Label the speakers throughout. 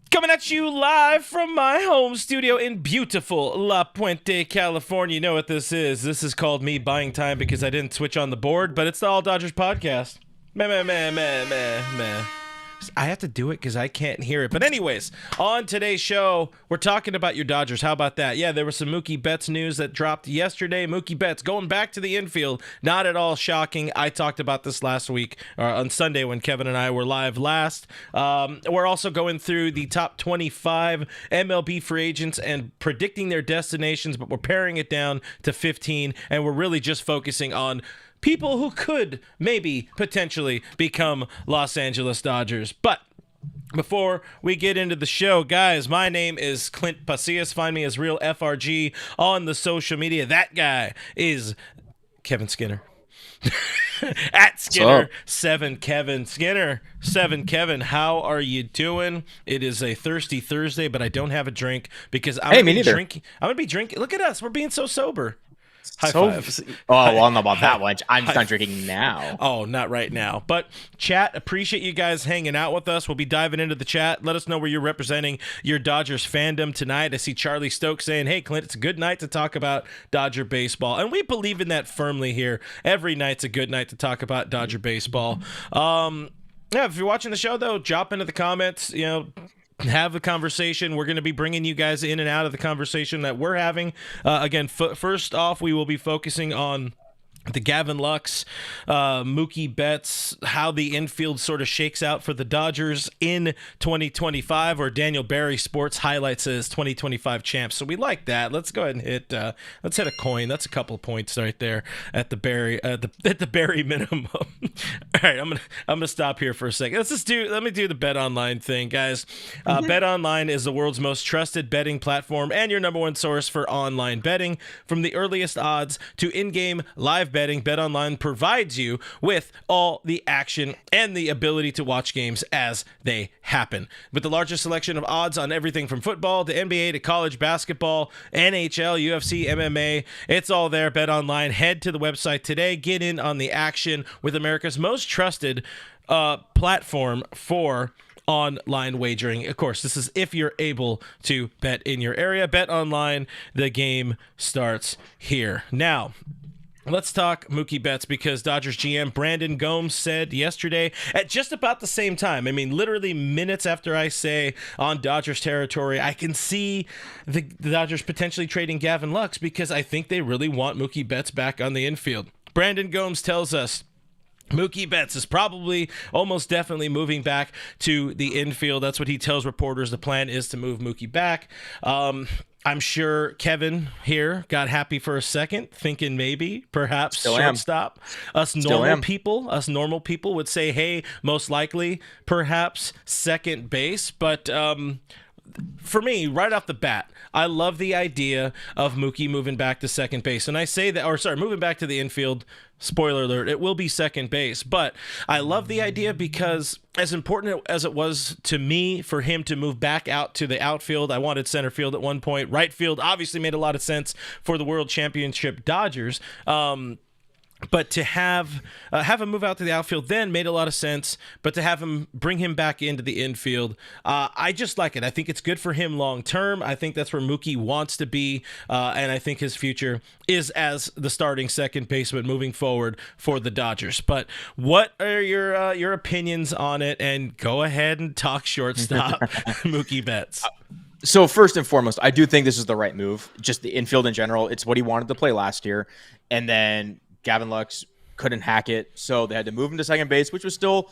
Speaker 1: Coming at you live from my home studio in beautiful La Puente, California. You know what this is. This is called me buying time because I didn't switch on the board, but it's the All Dodgers podcast. Meh, meh, meh, meh, meh, meh. I have to do it because I can't hear it. But anyways, on today's show, we're talking about your Dodgers. How about that? Yeah, there was some Mookie Betts news that dropped yesterday. Mookie Betts going back to the infield. Not at all shocking. I talked about this last week, or on Sunday when Kevin and I were live last. We're also going through the top 25 MLB free agents and predicting their destinations, but we're paring it down to 15, and we're really just focusing on people who could maybe potentially become Los Angeles Dodgers. But before we get into the show, guys, my name is Clint Pasillas. Find me as Real FRG on the social media. That guy is Kevin Skinner. At Skinner 7 Kevin. Skinner 7 Kevin, how are you doing? It is a thirsty Thursday, but I don't have a drink because I'm gonna be drinking. Look at us, we're being so sober. High five.
Speaker 2: Oh, well, I don't know about that one. I'm just not drinking now.
Speaker 1: Oh, not right now. But chat, appreciate you guys hanging out with us. We'll be diving into the chat. Let us know where you're representing your Dodgers fandom tonight. I see Charlie Stokes saying, hey, Clint, it's a good night to talk about Dodger baseball. And we believe in that firmly here. Every night's a good night to talk about Dodger baseball. Yeah, if you're watching the show, though, drop into the comments, have a conversation. We're going to be bringing you guys in and out of the conversation that we're having. Again, first off, we will be focusing on the Gavin Lux, Mookie Betts, how the infield sort of shakes out for the Dodgers in 2025, or Daniel Barry Sports Highlights says 2025 champs. So we like that. Let's go ahead and let's hit a coin. That's a couple of points right there at the Barry, at the Barry minimum. All right, I'm gonna stop here for a second. Let me do the Bet Online thing, guys. Bet Online is the world's most trusted betting platform and your number one source for online betting. From the earliest odds to in-game live betting, BetOnline provides you with all the action and the ability to watch games as they happen. With the largest selection of odds on everything from football to NBA to college basketball, NHL, UFC, MMA, it's all there. BetOnline. Head to the website today. Get in on the action with America's most trusted platform for online wagering. Of course, this is if you're able to bet in your area. Bet online. The game starts here. Now, let's talk Mookie Betts, because Dodgers GM Brandon Gomes said yesterday at just about the same time, I mean, literally minutes after I say on Dodgers territory, I can see the Dodgers potentially trading Gavin Lux because I think they really want Mookie Betts back on the infield. Brandon Gomes tells us Mookie Betts is probably almost definitely moving back to the infield. That's what he tells reporters. The plan is to move Mookie back. I'm sure Kevin here got happy for a second, thinking maybe, perhaps, shortstop. Us normal people would say, hey, most likely, perhaps second base. But for me, right off the bat, I love the idea of Mookie moving back to second base. And I say that, moving back to the infield. Spoiler alert, it will be second base. But I love the idea because as important as it was to me for him to move back out to the outfield, I wanted center field at one point. Right field obviously made a lot of sense for the World Championship Dodgers. But to have him move out to the outfield then made a lot of sense. But to have him bring him back into the infield, I just like it. I think it's good for him long term. I think that's where Mookie wants to be, and I think his future is as the starting second baseman moving forward for the Dodgers. But what are your opinions on it? And go ahead and talk shortstop Mookie Betts.
Speaker 2: So first and foremost, I do think this is the right move. Just the infield in general, it's what he wanted to play last year, and then Gavin Lux couldn't hack it, so they had to move him to second base, which was still,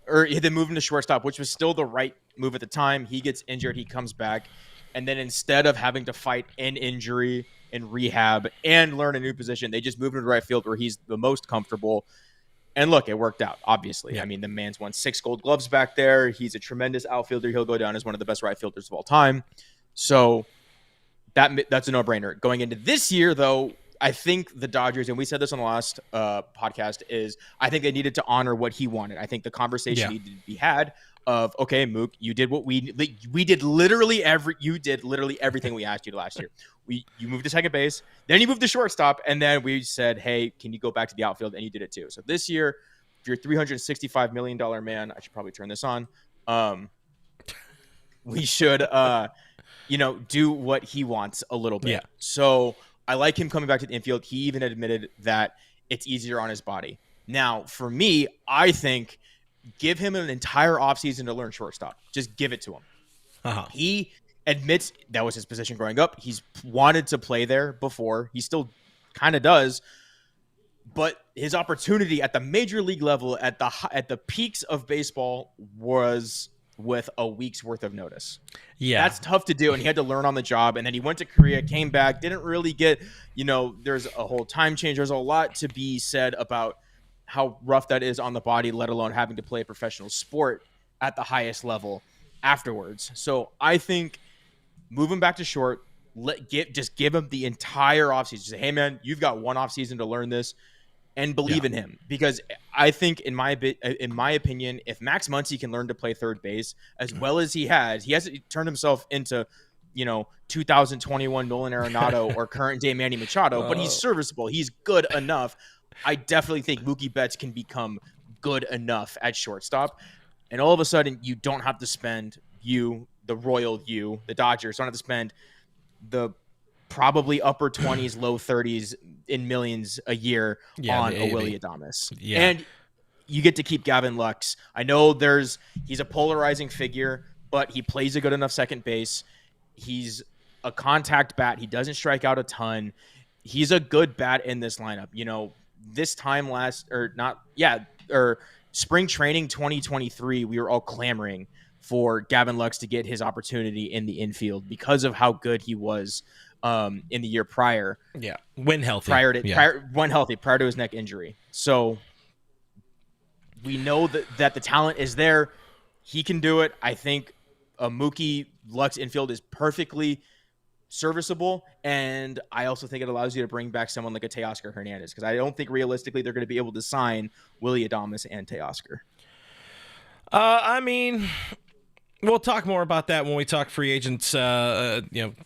Speaker 2: or he had to move him to shortstop, which was still the right move at the time. He gets injured, he comes back, and then instead of having to fight an injury and rehab and learn a new position, they just moved him to right field where he's the most comfortable. And look, it worked out, obviously. Yeah. I mean, the man's won 6 Gold Gloves back there. He's a tremendous outfielder. He'll go down as one of the best right fielders of all time. So that's a no-brainer. Going into this year, though, I think the Dodgers, and we said this on the last podcast, is I think they needed to honor what he wanted. I think the conversation needed to be had of, okay, Mook, you did what we did literally everything we asked you to last year. You moved to second base, then you moved to shortstop, and then we said, hey, can you go back to the outfield? And you did it too. So this year, if you're a $365 million man, I should probably turn this on. we should, do what he wants a little bit.
Speaker 1: Yeah.
Speaker 2: So I like him coming back to the infield. He even admitted that it's easier on his body. Now, for me, I think give him an entire offseason to learn shortstop. Just give it to him.
Speaker 1: Uh-huh.
Speaker 2: He admits that was his position growing up. He's wanted to play there before. He still kind of does. But his opportunity at the major league level, at the peaks of baseball, was with a week's worth of notice.
Speaker 1: Yeah.
Speaker 2: That's tough to do, and he had to learn on the job. And then he went to Korea, came back, didn't really get, there's a whole time change. There's a lot to be said about how rough that is on the body, let alone having to play a professional sport at the highest level afterwards. So I think moving back to short, just give him the entire offseason. Say, hey, man, you've got one offseason to learn this. And believe in him, because I think, in my opinion, if Max Muncy can learn to play third base as well as he hasn't turned himself into, 2021 Nolan Arenado or current day Manny Machado, but he's serviceable. He's good enough. I definitely think Mookie Betts can become good enough at shortstop, and all of a sudden you don't have to spend the Dodgers don't have to spend the probably upper 20s, low 30s in millions a year on a Willy Adames.
Speaker 1: Yeah.
Speaker 2: And you get to keep Gavin Lux. I know he's a polarizing figure, but he plays a good enough second base. He's a contact bat. He doesn't strike out a ton. He's a good bat in this lineup. This time spring training 2023, we were all clamoring for Gavin Lux to get his opportunity in the infield because of how good he was in the year prior.
Speaker 1: Yeah. When healthy.
Speaker 2: Prior to his neck injury. So we know that the talent is there. He can do it. I think a Mookie Lux infield is perfectly serviceable. And I also think it allows you to bring back someone like a Teoscar Hernandez, because I don't think realistically they're going to be able to sign Willy Adames and Teoscar.
Speaker 1: We'll talk more about that when we talk free agents,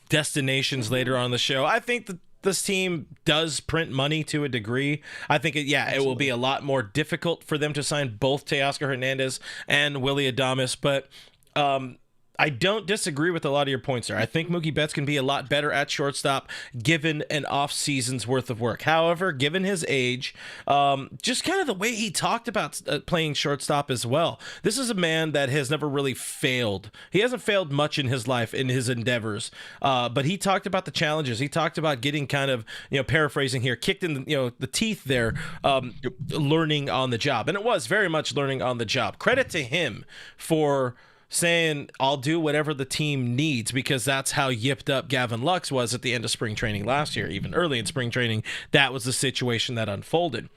Speaker 1: destinations later on the show. I think that this team does print money to a degree. I think it will be a lot more difficult for them to sign both Teoscar Hernandez and Willy Adames, but I don't disagree with a lot of your points there. I think Mookie Betts can be a lot better at shortstop given an off season's worth of work. However, given his age, just kind of the way he talked about playing shortstop as well. This is a man that has never really failed. He hasn't failed much in his life, in his endeavors. But he talked about the challenges. He talked about getting kind of, paraphrasing here, kicked in the teeth there, learning on the job. And it was very much learning on the job. Credit to him for saying, I'll do whatever the team needs, because that's how yipped up Gavin Lux was at the end of spring training last year. Even early in spring training, that was the situation that unfolded.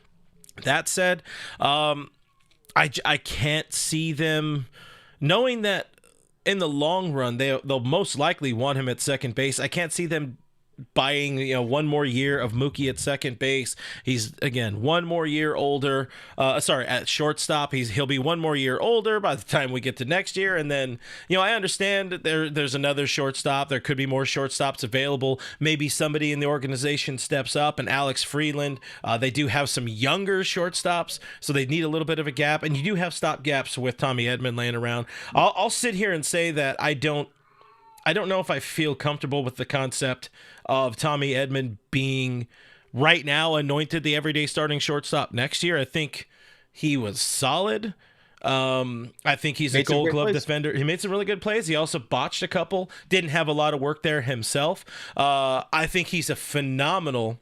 Speaker 1: That said, I can't see them, knowing that in the long run, they'll most likely want him at second base. I can't see them buying one more year of Mookie at second base. He's again one more year older. At shortstop, he'll be one more year older by the time we get to next year. And then I understand that there's another shortstop. There could be more shortstops available. Maybe somebody in the organization steps up, and Alex Freeland. They do have some younger shortstops, so they need a little bit of a gap. And you do have stop gaps with Tommy Edman laying around. I'll sit here and say that I don't know if I feel comfortable with the concept of Tommy Edman being right now anointed the everyday starting shortstop next year. I think he was solid. I think he's a Gold Glove defender. He made some really good plays. He also botched a couple. Didn't have a lot of work there himself. I think he's a phenomenal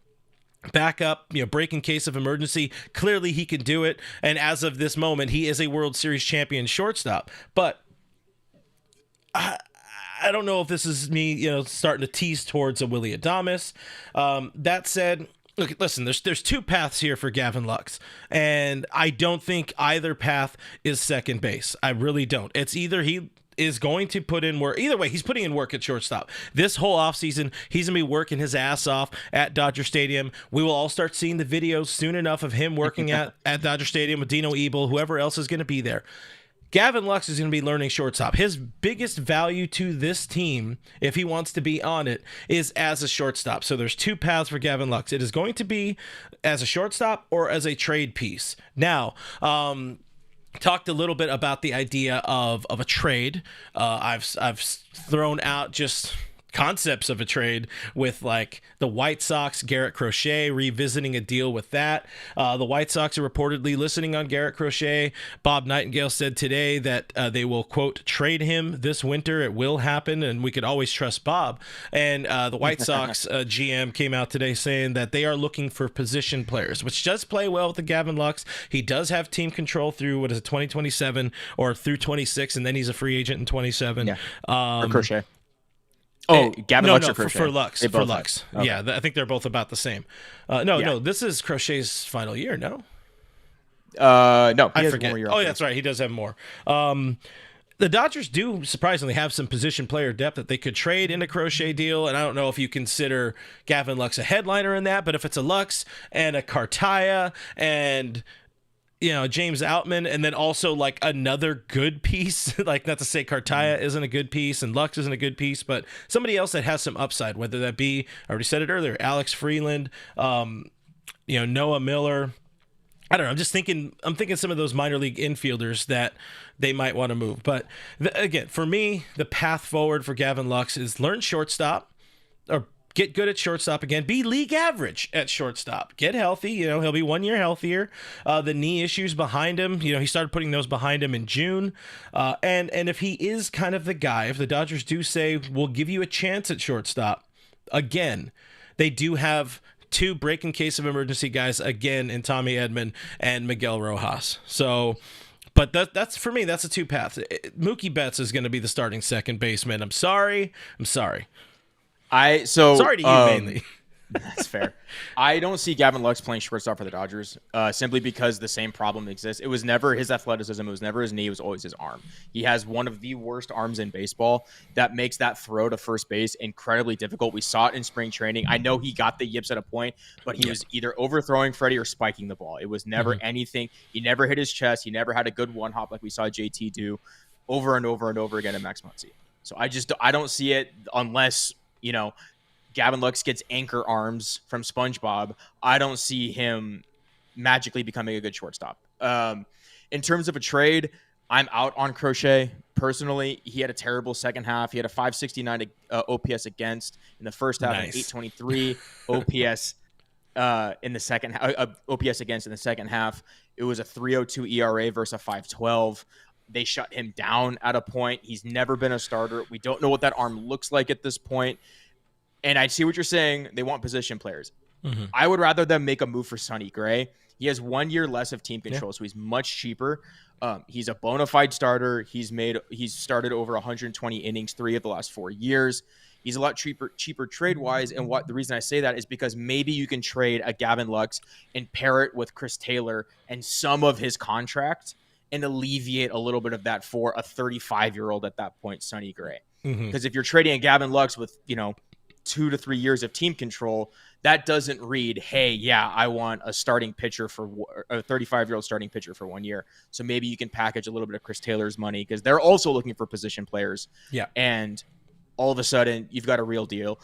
Speaker 1: backup, break in case of emergency. Clearly he can do it. And as of this moment, he is a World Series champion shortstop. But I don't know if this is me, starting to tease towards a Willy Adames. That said, look, listen, there's two paths here for Gavin Lux, and I don't think either path is second base. I really don't. It's either he is going to put in work. Either way, he's putting in work at shortstop. This whole offseason, he's going to be working his ass off at Dodger Stadium. We will all start seeing the videos soon enough of him working at Dodger Stadium with Dino Ebel, whoever else is going to be there. Gavin Lux is going to be learning shortstop. His biggest value to this team, if he wants to be on it, is as a shortstop. So there's two paths for Gavin Lux. It is going to be as a shortstop or as a trade piece. Now, talked a little bit about the idea of a trade. I've thrown out just concepts of a trade with like the White Sox, Garrett Crochet, revisiting a deal with that. The White Sox are reportedly listening on Garrett Crochet. Bob Nightingale said today that they will, quote, trade him this winter. It will happen, and we could always trust Bob. And the White Sox GM came out today saying that they are looking for position players, which does play well with the Gavin Lux. He does have team control through, 2027 or through 26, and then he's a free agent in 27.
Speaker 2: Yeah. Or Crochet. Oh, Gavin Lux or Crochet?
Speaker 1: For Lux. For Lux.
Speaker 2: Okay.
Speaker 1: Yeah, I think they're both about the same. No, this is Crochet's final year, no?
Speaker 2: No,
Speaker 1: I forget. Oh, that's right. He does have more. The Dodgers do surprisingly have some position player depth that they could trade in a Crochet deal, and I don't know if you consider Gavin Lux a headliner in that, but if it's a Lux and a Cartaya and James Outman, and then also like another good piece, like not to say Cartaya isn't a good piece and Lux isn't a good piece, but somebody else that has some upside, whether that be, I already said it earlier, Alex Freeland, Noah Miller. I don't know. I'm thinking some of those minor league infielders that they might want to move. But again, for me, the path forward for Gavin Lux is learn shortstop or get good at shortstop again. Be league average at shortstop. Get healthy. He'll be 1 year healthier. The knee issues behind him, he started putting those behind him in June. And if he is kind of the guy, if the Dodgers do say, we'll give you a chance at shortstop, again, they do have two break in case of emergency guys again in Tommy Edman and Miguel Rojas. So, but that's for me, that's a two paths. Mookie Betts is going to be the starting second baseman. I'm sorry. Sorry to you mainly.
Speaker 2: That's fair. I don't see Gavin Lux playing shortstop for the Dodgers simply because the same problem exists. It was never his athleticism. It was never his knee. It was always his arm. He has one of the worst arms in baseball that makes that throw to first base incredibly difficult. We saw it in spring training. I know he got the yips at a point, but he was either overthrowing Freddie or spiking the ball. It was never anything. He never hit his chest. He never had a good one hop like we saw JT do over and over and over again in Max Muncy. So I don't see it unless, Gavin Lux gets anchor arms from SpongeBob. I don't see him magically becoming a good shortstop. In terms of a trade, I'm out on Crochet. Personally, he had a terrible second half. He had a 569 OPS against in the first half, nice. And 823 OPS in the second OPS against in the second half. It was a 302 ERA versus a 512. They shut him down at a point. He's never been a starter. We don't know what that arm looks like at this point. And I see what you're saying. They want position players. Mm-hmm. I would rather them make a move for Sonny Gray. He has 1 year less of team control, so he's much cheaper. He's a bona fide starter. He's started over 120 innings 3 of the last 4 years. He's a lot cheaper trade-wise. And the reason I say that is because maybe you can trade a Gavin Lux and pair it with Chris Taylor and some of his contract and alleviate a little bit of that for a 35-year-old at that point, Sonny Gray. Because if you're trading a Gavin Lux with, 2 to 3 years of team control, that doesn't read, hey, yeah, I want a starting pitcher for a 35-year-old starting pitcher for 1 year. So maybe you can package a little bit of Chris Taylor's money because they're also looking for position players. Yeah. And all of a sudden you've got a real deal.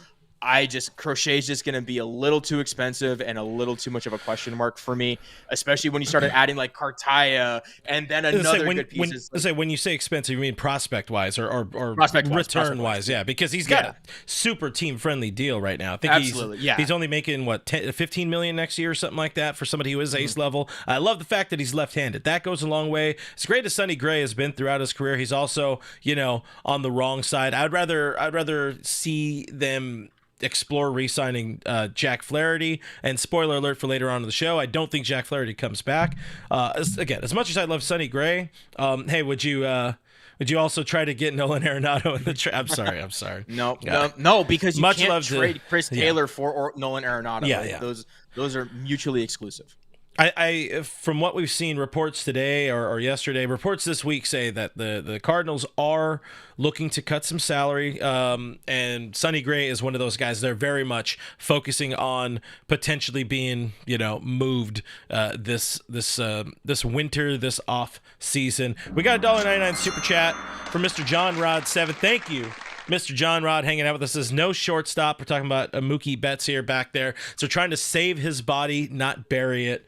Speaker 2: Crochet is just going to be a little too expensive and a little too much of a question mark for me, especially when you started adding like Cartaya and then another good piece.
Speaker 1: When you say expensive, you mean prospect wise or return wise? Yeah, because he's got a super team friendly deal right now. I think he's only making $15 million next year or something like that for somebody who is ace level. I love the fact that he's left-handed. That goes a long way. As great as Sonny Gray has been throughout his career, he's also on the wrong side. I'd rather see them explore re-signing Jack Flaherty, and spoiler alert for later on in the show, I don't think Jack Flaherty comes back. As much as I love Sonny Gray, hey, would you also try to get Nolan Arenado in the trade? I'm sorry.
Speaker 2: No, because you can't trade Chris Taylor for Nolan Arenado. Yeah. Those are mutually exclusive.
Speaker 1: I from what we've seen, reports today or yesterday, reports this week say that the Cardinals are looking to cut some salary, and Sonny Gray is one of those guys. They're very much focusing on potentially being moved this winter, this off season. We got a $1.99 super chat from Mr. John Rod 7. Thank you, Mr. John Rod, hanging out with us. Says no shortstop. We're talking about Mookie Betts here back there. So trying to save his body, not bury it.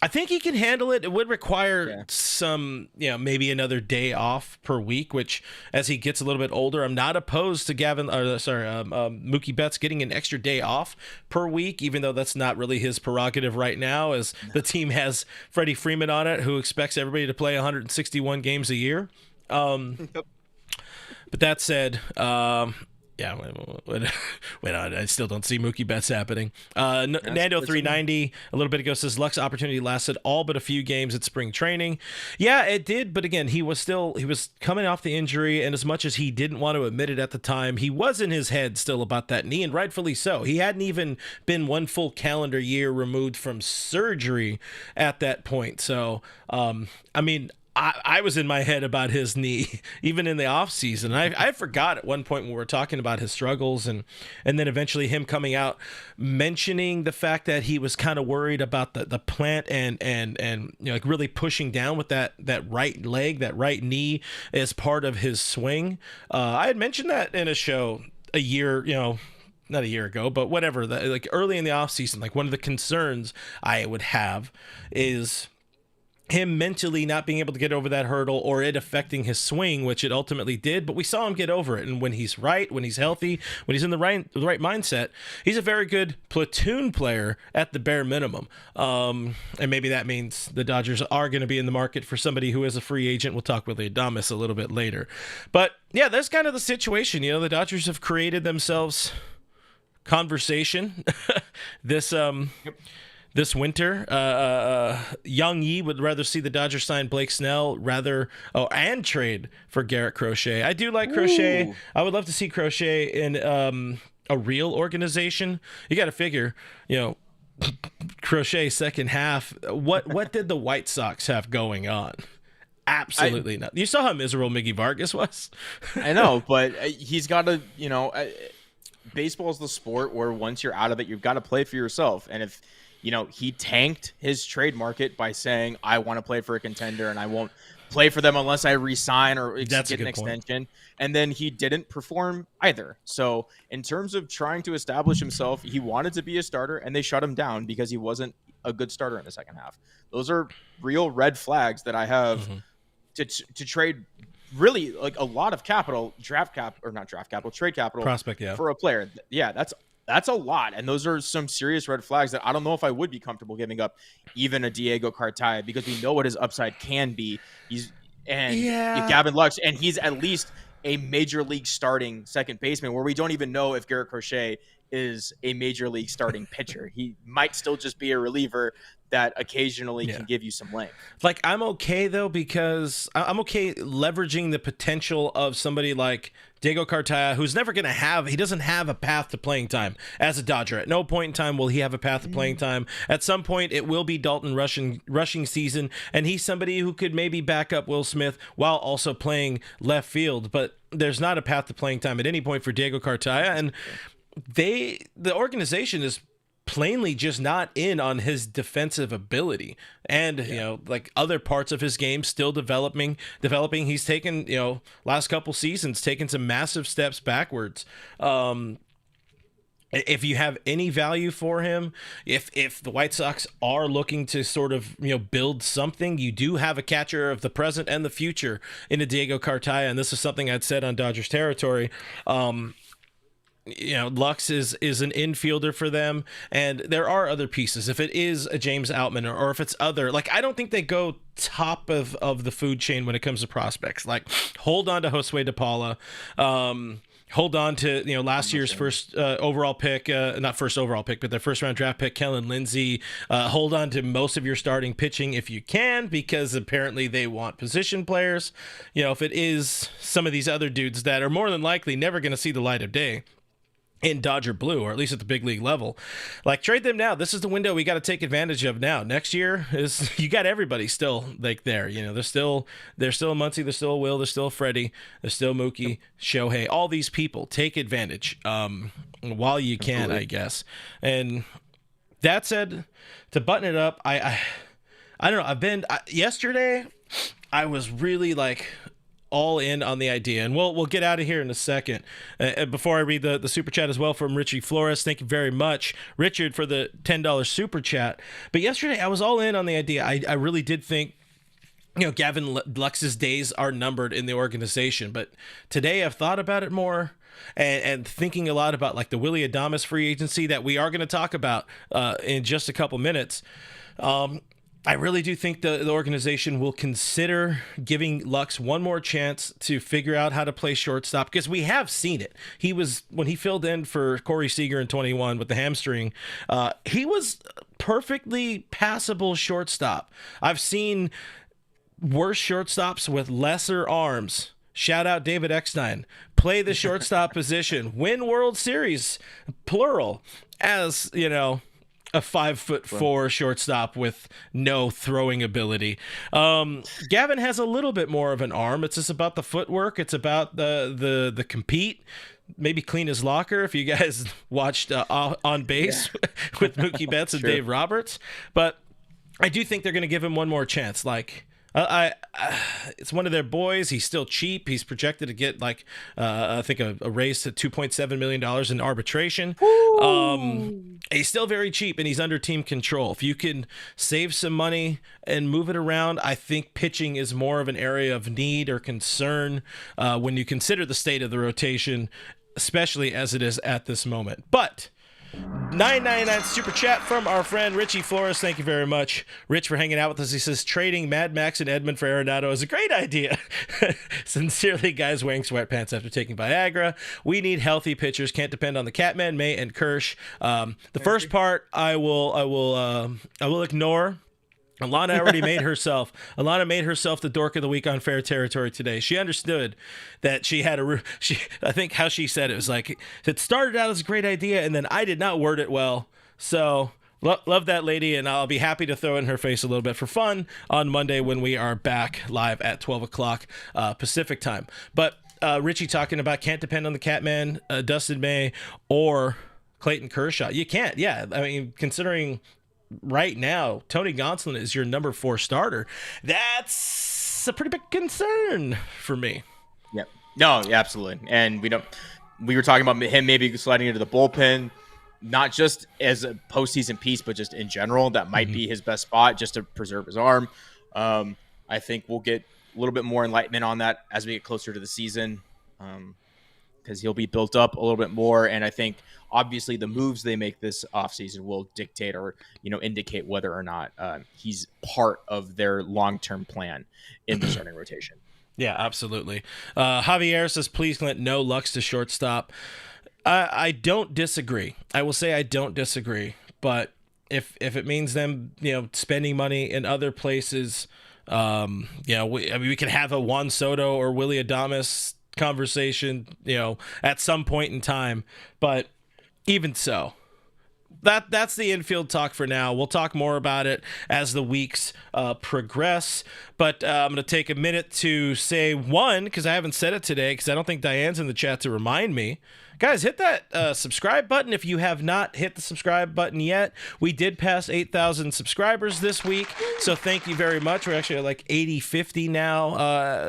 Speaker 1: I think he can handle it. It would require some, maybe another day off per week, which as he gets a little bit older, I'm not opposed to Mookie Betts getting an extra day off per week, even though that's not really his prerogative right now, as the team has Freddie Freeman on it, who expects everybody to play 161 games a year. But that said, wait on. I still don't see Mookie Betts happening. Nando 390 a little bit ago says Lux opportunity lasted all but a few games at spring training. Yeah, it did, but again, he was coming off the injury, and as much as he didn't want to admit it at the time, he was in his head still about that knee, and rightfully so. He hadn't even been one full calendar year removed from surgery at that point. So, I was in my head about his knee, even in the offseason. I forgot at one point when we were talking about his struggles, and then eventually him coming out mentioning the fact that he was kind of worried about the plant and like really pushing down with that right leg, that right knee as part of his swing. I had mentioned that in a show a year, not a year ago, but whatever, like early in the offseason, like one of the concerns I would have is him mentally not being able to get over that hurdle, or it affecting his swing, which it ultimately did. But we saw him get over it, and when he's right, when he's healthy, when he's in the right mindset, he's a very good platoon player at the bare minimum. And maybe that means the Dodgers are going to be in the market for somebody who is a free agent. We'll talk with Adames a little bit later. But yeah, that's kind of the situation. The Dodgers have created themselves conversation this winter. Young Yi would rather see the Dodgers sign Blake Snell and trade for Garrett Crochet. I do like Crochet. I would love to see Crochet in a real organization. You got to figure, Crochet second half. What did the White Sox have going on? Absolutely not. You saw how miserable Miggy Vargas was.
Speaker 2: I know, but he's got to, baseball is the sport where once you're out of it, you've got to play for yourself. And if he tanked his trade market by saying, I want to play for a contender and I won't play for them unless I resign or get an extension. And then he didn't perform either. So in terms of trying to establish himself, he wanted to be a starter and they shut him down because he wasn't a good starter in the second half. Those are real red flags that I have to trade really like a lot of capital, trade capital
Speaker 1: prospect,
Speaker 2: for a player. Yeah, that's a lot. And those are some serious red flags that I don't know if I would be comfortable giving up even a Diego Cartaya, because we know what his upside can be. Gavin Lux, and he's at least a major league starting second baseman, where we don't even know if Garrett Crochet is a major league starting pitcher. He might still just be a reliever that occasionally can give you some length.
Speaker 1: Like, I'm okay though, because I'm okay leveraging the potential of somebody like Diego Cartaya, who's never going to he doesn't have a path to playing time as a Dodger. At no point in time will he have a path to playing time. At some point, it will be Dalton rushing season, and he's somebody who could maybe back up Will Smith while also playing left field. But there's not a path to playing time at any point for Diego Cartaya, and the organization is plainly just not in on his defensive ability, and like other parts of his game still developing. He's taken last couple seasons taken some massive steps backwards. If you have any value for him, if the White Sox are looking to sort of build something, you do have a catcher of the present and the future in a Diego Cartaya, and this is something I'd said on Dodgers territory. Lux is an infielder for them, and there are other pieces. If it is a James Outman or if it's other, like, I don't think they go top of the food chain when it comes to prospects. Like, hold on to Josue De Paula, hold on to last year's first overall pick, not first overall pick, but their first round draft pick, Kellen Lindsey. Hold on to most of your starting pitching if you can, because apparently they want position players. If it is some of these other dudes that are more than likely never going to see the light of day in Dodger blue, or at least at the big league level, like, trade them now. This is the window we got to take advantage of now. Next year is, you got everybody still like there. There's still a Muncy, there's still a Will, there's still a Freddie, there's still Mookie, Shohei. All these people, take advantage while you can, I guess. And that said, to button it up, I don't know. Yesterday I was really like all in on the idea, and we'll get out of here in a second. Before I read the super chat as well from Richie Flores, thank you very much, Richard, for the $10 super chat. But yesterday I was all in on the idea. I really did think, Gavin Lux's days are numbered in the organization, but today I've thought about it more. And thinking a lot about like the Willy Adames free agency that we are going to talk about in just a couple minutes. I really do think the organization will consider giving Lux one more chance to figure out how to play shortstop, because we have seen it. When he filled in for Corey Seager in 21 with the hamstring, he was perfectly passable shortstop. I've seen worse shortstops with lesser arms. Shout out David Eckstein. Play the shortstop position. Win World Series, plural, as, a 5'4" shortstop with no throwing ability. Gavin has a little bit more of an arm. It's just about the footwork. It's about the compete. Maybe clean his locker, if you guys watched On Base with Mookie Betts and Dave Roberts. But I do think they're going to give him one more chance. It's one of their boys. He's still cheap. He's projected to get I think a raise to $2.7 million in arbitration. He's still very cheap, and he's under team control. If you can save some money and move it around, I think pitching is more of an area of need or concern when you consider the state of the rotation, especially as it is at this moment. But $9.99 super chat from our friend Richie Flores. Thank you very much, Rich, for hanging out with us. He says trading Mad Max and Edmund for Arenado is a great idea. Sincerely, guys wearing sweatpants after taking Viagra. We need healthy pitchers. Can't depend on the Catman, May, and Kirsch. The first part I will ignore. Alana made herself the dork of the week on Fair Territory today. She understood that she had I think how she said it was like, it started out as a great idea and then I did not word it well. So love that lady, and I'll be happy to throw in her face a little bit for fun on Monday when we are back live at 12 o'clock Pacific time. But Richie talking about can't depend on the Catman, Dustin May, or Clayton Kershaw. You can't. Yeah. I mean, considering right now Tony Gonsolin is your number 4 starter, that's a pretty big concern for me.
Speaker 2: Yep. No, yeah, absolutely. And we were talking about him maybe sliding into the bullpen, not just as a postseason piece, but just in general. That might be his best spot just to preserve his arm. I think we'll get a little bit more enlightenment on that as we get closer to the season, because he'll be built up a little bit more. And I think obviously the moves they make this offseason will dictate or, indicate whether or not he's part of their long-term plan in the starting rotation.
Speaker 1: Yeah, absolutely. Javier says, please, Clint, no Lux to shortstop. I don't disagree. I will say I don't disagree. But if it means them, spending money in other places, we can have a Juan Soto or Willy Adames conversation, at some point in time. But even so, that's the infield talk for now. We'll talk more about it as the weeks progress. But I'm going to take a minute to say one, because I haven't said it today, because I don't think Diane's in the chat to remind me. Guys, hit that subscribe button if you have not hit the subscribe button yet. We did pass 8,000 subscribers this week, so thank you very much. We're actually at like 850 now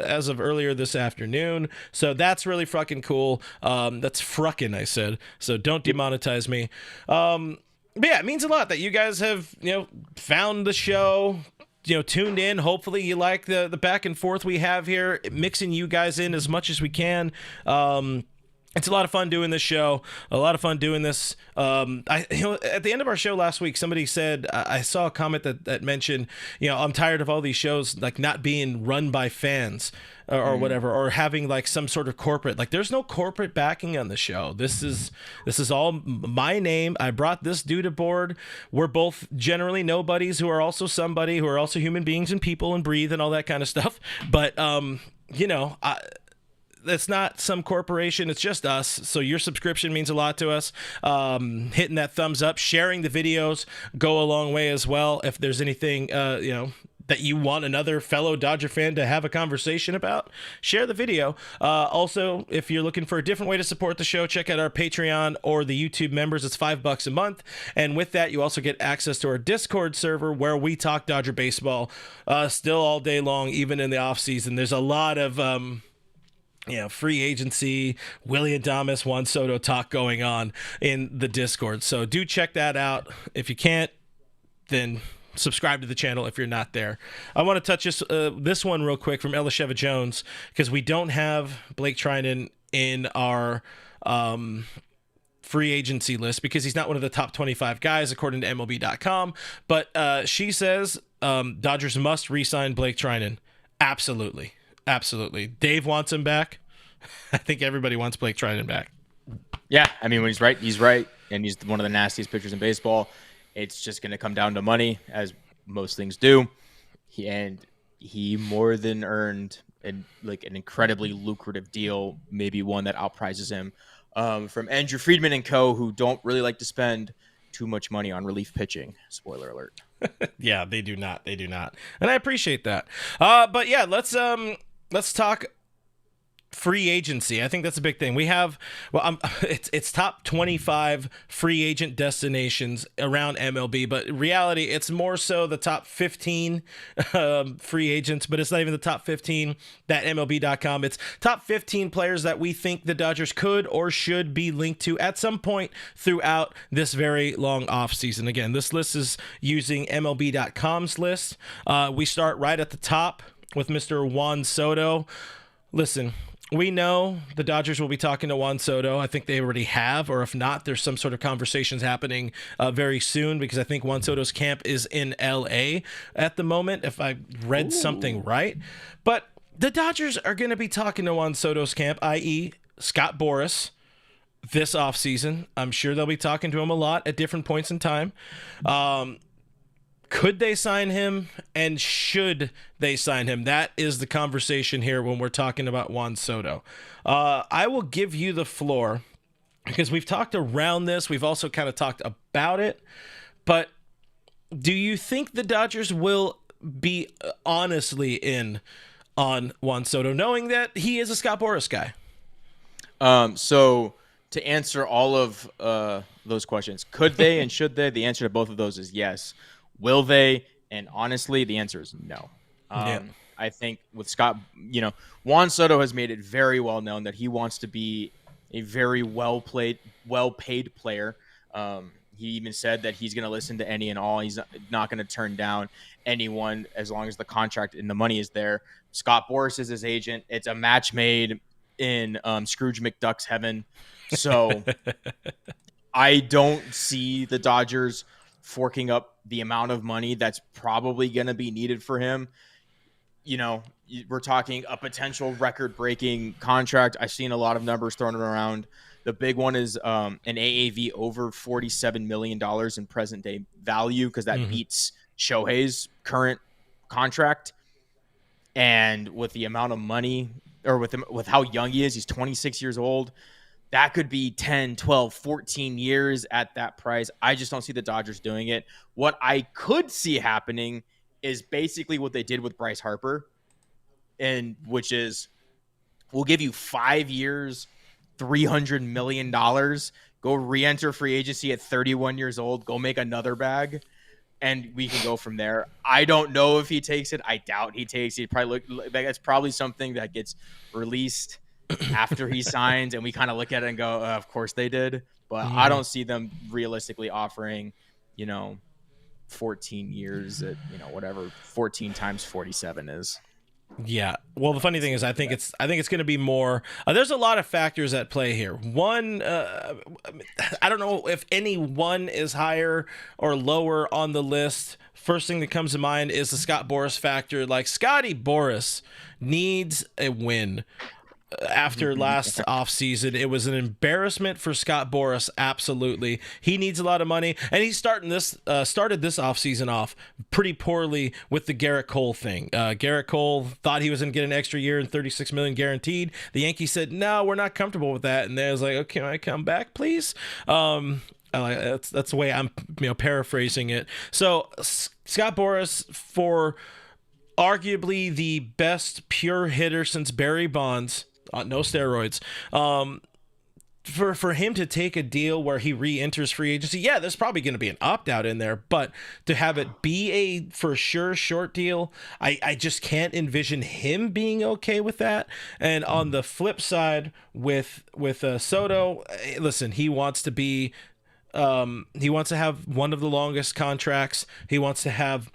Speaker 1: as of earlier this afternoon, so that's really fucking cool. That's fruckin', I said, so don't demonetize me. But yeah, it means a lot that you guys have found the show, tuned in. Hopefully you like the back and forth we have here, mixing you guys in as much as we can. It's a lot of fun doing this show. A lot of fun doing this. At the end of our show last week, somebody said, I saw a comment that mentioned, I'm tired of all these shows like not being run by fans or whatever, or having like some sort of corporate. Like, there's no corporate backing on the show. This is all my name. I brought this dude aboard. We're both generally nobodies who are also somebody, who are also human beings and people and breathe and all that kind of stuff. But it's not some corporation. It's just us. So your subscription means a lot to us. Hitting that thumbs up, sharing the videos go a long way as well. If there's anything, that you want another fellow Dodger fan to have a conversation about, share the video. Also, if you're looking for a different way to support the show, check out our Patreon or the YouTube members. It's $5 a month. And with that, you also get access to our Discord server where we talk Dodger baseball still all day long, even in the off season. There's a lot of free agency, Willy Adames, Juan Soto talk going on in the Discord. So do check that out. If you can't, then subscribe to the channel if you're not there. I want to touch this one real quick from Elisheva Jones, because we don't have Blake Trinan in our free agency list because he's not one of the top 25 guys according to MLB.com. But she says Dodgers must re-sign Blake Trinan. Absolutely. Absolutely. Dave wants him back. I think everybody wants Blake Trinan back.
Speaker 2: Yeah, I mean, when he's right, he's right. And he's one of the nastiest pitchers in baseball. It's just going to come down to money, as most things do. He more than earned an incredibly lucrative deal, maybe one that outprices him, from Andrew Friedman and co., who don't really like to spend too much money on relief pitching. Spoiler alert.
Speaker 1: Yeah, they do not. They do not. And I appreciate that. But yeah, let's talk free agency. I think that's a big thing. We have, it's top 25 free agent destinations around MLB, but in reality, it's more so the top 15 free agents, but it's not even the top 15 that MLB.com. It's top 15 players that we think the Dodgers could or should be linked to at some point throughout this very long offseason. Again, this list is using MLB.com's list. We start right at the top with Mr. Juan Soto. Listen, we know the Dodgers will be talking to Juan Soto. I think they already have, or if not, there's some sort of conversations happening very soon, because I think Juan Soto's camp is in LA at the moment, if I read something right. But the Dodgers are going to be talking to Juan Soto's camp, i.e. Scott Boras, this offseason. I'm sure they'll be talking to him a lot at different points in time. Could they sign him, and should they sign him? That is the conversation here when we're talking about Juan Soto. I will give you the floor, because we've talked around this. We've also kind of talked about it. But do you think the Dodgers will be honestly in on Juan Soto, knowing that he is a Scott Boras guy?
Speaker 2: So to answer all of those questions, could they and should they? The answer to both of those is yes. Will they? And honestly, the answer is no. I think with Scott, Juan Soto has made it very well known that he wants to be a very well-paid player. He even said that he's going to listen to any and all. He's not going to turn down anyone as long as the contract and the money is there. Scott Boras is his agent. It's a match made in Scrooge McDuck's heaven. So I don't see the Dodgers forking up the amount of money that's probably going to be needed for him. We're talking a potential record-breaking contract. I've seen a lot of numbers thrown around. The big one is an AAV over $47 million in present-day value, because that beats Shohei's current contract. And with the amount of money, or with how young he is, he's 26 years old, that could be 10, 12, 14 years at that price. I just don't see the Dodgers doing it. What I could see happening is basically what they did with Bryce Harper, and which is, we'll give you 5 years, $300 million. Go re-enter free agency at 31 years old. Go make another bag, and we can go from there. I don't know if he takes it. I doubt he takes it. That's probably something that gets released after he signs, and we kind of look at it and go, of course they did. But I don't see them realistically offering, 14 years at, whatever 14 times 47 is.
Speaker 1: Yeah. Well, the funny thing is, I think it's going to be more. There's a lot of factors at play here. One, I don't know if any one is higher or lower on the list. First thing that comes to mind is the Scott Boras factor. Like, Scotty Boras needs a win. After last offseason, it was an embarrassment for Scott Boras. Absolutely, he needs a lot of money, and he's started this offseason off pretty poorly with the Garrett Cole thing. Garrett Cole thought he was going to get an extra year and $36 million guaranteed. The Yankees said, "No, we're not comfortable with that," and they was like, "Okay, can I come back, please?" That's the way I'm paraphrasing it. So Scott Boras, for arguably the best pure hitter since Barry Bonds. No steroids. for him to take a deal where he re-enters free agency, yeah, there's probably going to be an opt-out in there, but to have it be a for sure short deal, I just can't envision him being okay with that. And on the flip side with Soto, listen, he wants to be he wants to have one of the longest contracts. He wants to have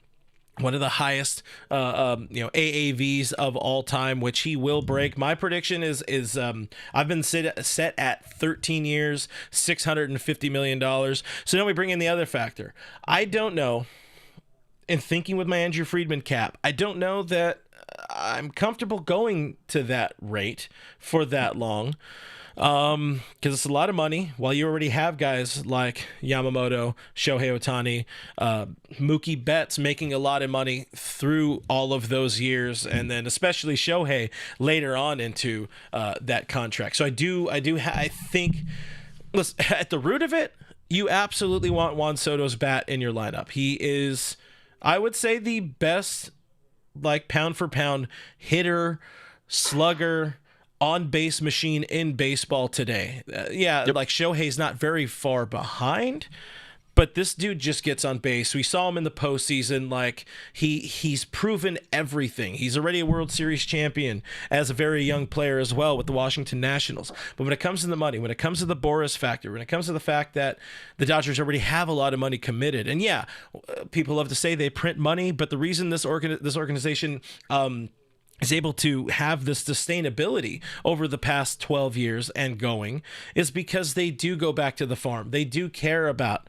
Speaker 1: one of the highest, AAVs of all time, which he will break. My prediction is I've been set at 13 years, $650 million. So now we bring in the other factor. I don't know, in thinking with my Andrew Friedman cap, I don't know that I'm comfortable going to that rate for that long. Because it's a lot of money while you already have guys like Yamamoto, Shohei Ohtani, Mookie Betts making a lot of money through all of those years, and then especially Shohei later on into that contract. So I think, listen, at the root of it, you absolutely want Juan Soto's bat in your lineup. He is, I would say, the best, like, pound for pound hitter, slugger, on-base machine in baseball today. Like Shohei's not very far behind, but this dude just gets on base. We saw him in the postseason. Like, he's proven everything. He's already a World Series champion as a very young player as well with the Washington Nationals. But when it comes to the money, when it comes to the Boris factor, when it comes to the fact that the Dodgers already have a lot of money committed, and people love to say they print money, but the reason this organization is able to have this sustainability over the past 12 years and going is because they do go back to the farm. They do care about,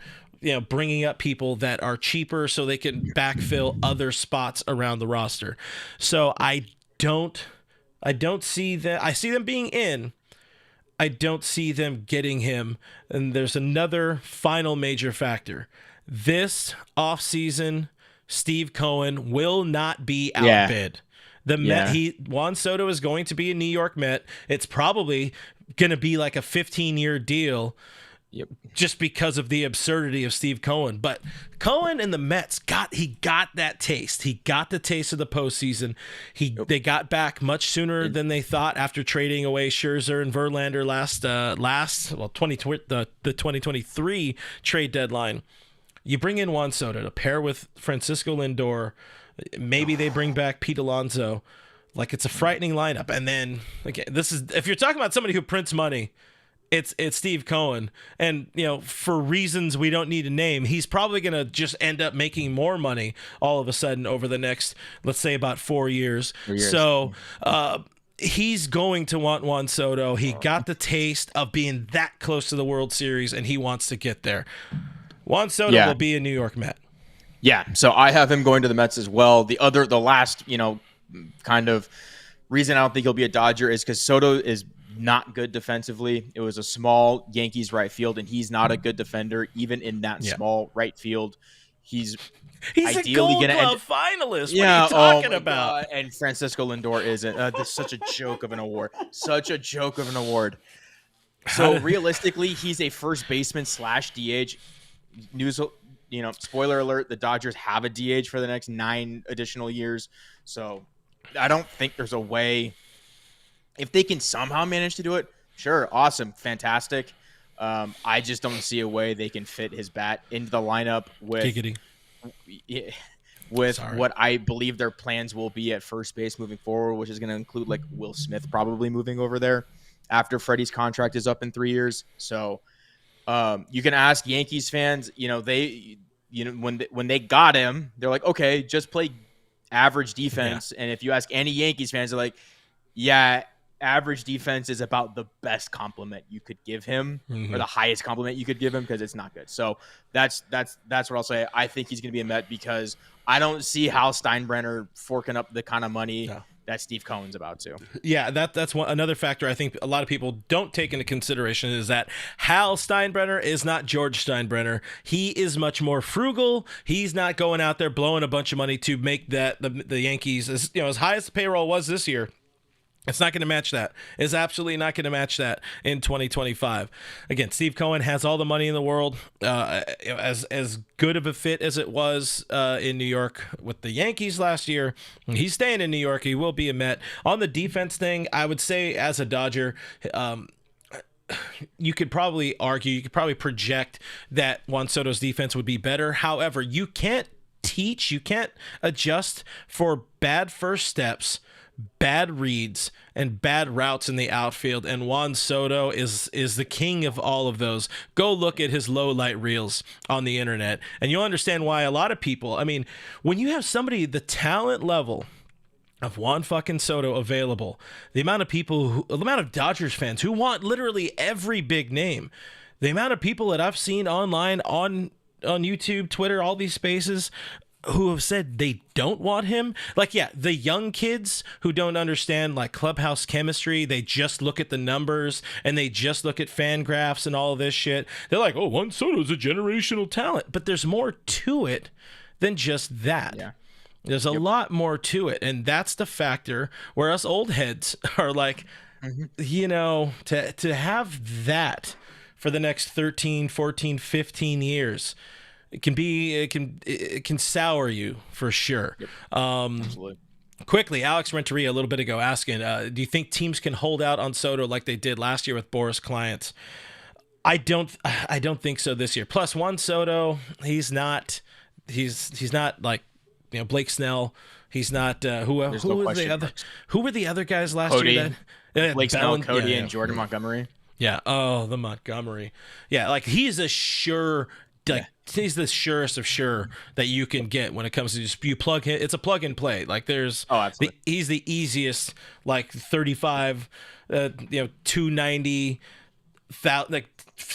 Speaker 1: bringing up people that are cheaper so they can backfill other spots around the roster. So I don't see that. I see them being in. I don't see them getting him. And there's another final major factor. This offseason, Steve Cohen will not be outbid. Juan Soto is going to be a New York Met. It's probably going to be like a 15-year deal just because of the absurdity of Steve Cohen. But Cohen and the Mets got that taste. He got the taste of the postseason. They got back much sooner than they thought after trading away Scherzer and Verlander the 2023 trade deadline. You bring in Juan Soto to pair with Francisco Lindor. Maybe they bring back Pete Alonso. Like, it's a frightening lineup. And then, again, if you're talking about somebody who prints money, it's Steve Cohen. And, for reasons we don't need to name, he's probably going to just end up making more money all of a sudden over the next, let's say, about 4 years. So he's going to want Juan Soto. He got the taste of being that close to the World Series, and he wants to get there. Juan Soto will be a New York Met.
Speaker 2: Yeah, so I have him going to the Mets as well. The last, kind of reason I don't think he'll be a Dodger is because Soto is not good defensively. It was a small Yankees right field, and he's not a good defender, even in that small right field. He's ideally
Speaker 1: a Gold Glove finalist. What are you talking about?
Speaker 2: God. And Francisco Lindor isn't. This is such a joke of an award. Such a joke of an award. So realistically, he's a first baseman / DH. Spoiler alert, the Dodgers have a DH for the next 9 additional years. So I don't think there's a way. If they can somehow manage to do it, sure, awesome, fantastic. I just don't see a way they can fit his bat into the lineup with what I believe their plans will be at first base moving forward, which is going to include like Will Smith probably moving over there after Freddie's contract is up in 3 years. So you can ask Yankees fans, when they got him, they're like, okay, just play average defense. Yeah. And if you ask any Yankees fans, they're like, yeah, average defense is about the best compliment you could give him, or the highest compliment you could give him, because it's not good. So that's what I'll say. I think he's going to be a Met because I don't see how Steinbrenner forking up the kind of money that Steve Cohen's about to.
Speaker 1: Yeah, that's another factor I think a lot of people don't take into consideration is that Hal Steinbrenner is not George Steinbrenner. He is much more frugal. He's not going out there blowing a bunch of money to make that the Yankees as high as the payroll was this year. It's not going to match that. It's absolutely not going to match that in 2025. Again, Steve Cohen has all the money in the world. As good of a fit as it was in New York with the Yankees last year, he's staying in New York. He will be a Met. On the defense thing, I would say as a Dodger, you could probably argue, you could probably project that Juan Soto's defense would be better. However, you can't adjust for bad first steps, bad reads, and bad routes in the outfield, and Juan Soto is the king of all of those. Go look at his low light reels on the internet, and you'll understand why a lot of people, I mean, when you have somebody the talent level of Juan fucking Soto available, the amount of Dodgers fans who want literally every big name, the amount of people that I've seen online on YouTube, Twitter, all these spaces who have said they don't want him. Like, yeah, the young kids who don't understand like clubhouse chemistry, they just look at the numbers and they just look at fan graphs and all of this shit. They're like, oh, Juan Soto's a generational talent, but there's more to it than just that.
Speaker 2: Yeah.
Speaker 1: There's a lot more to it, and that's the factor where us old heads are like, you know, to have that for the next 13, 14, 15 years, it can sour you for sure.
Speaker 2: Yep. Absolutely.
Speaker 1: Quickly, Alex Renteria a little bit ago asking, do you think teams can hold out on Soto like they did last year with Boris Clients? I don't think so this year. Plus, Juan Soto, he's not like, you know, Blake Snell. He's not who were the other guys last
Speaker 2: Cody,
Speaker 1: year? That
Speaker 2: Blake Snell, Cody, and Jordan Montgomery.
Speaker 1: Yeah. Oh, the Montgomery. Yeah, like he's a sure. Like, he's the surest of sure that you can get when it comes to just you plug him. It's a plug and play. Like there's he's the easiest, like 35, 290, like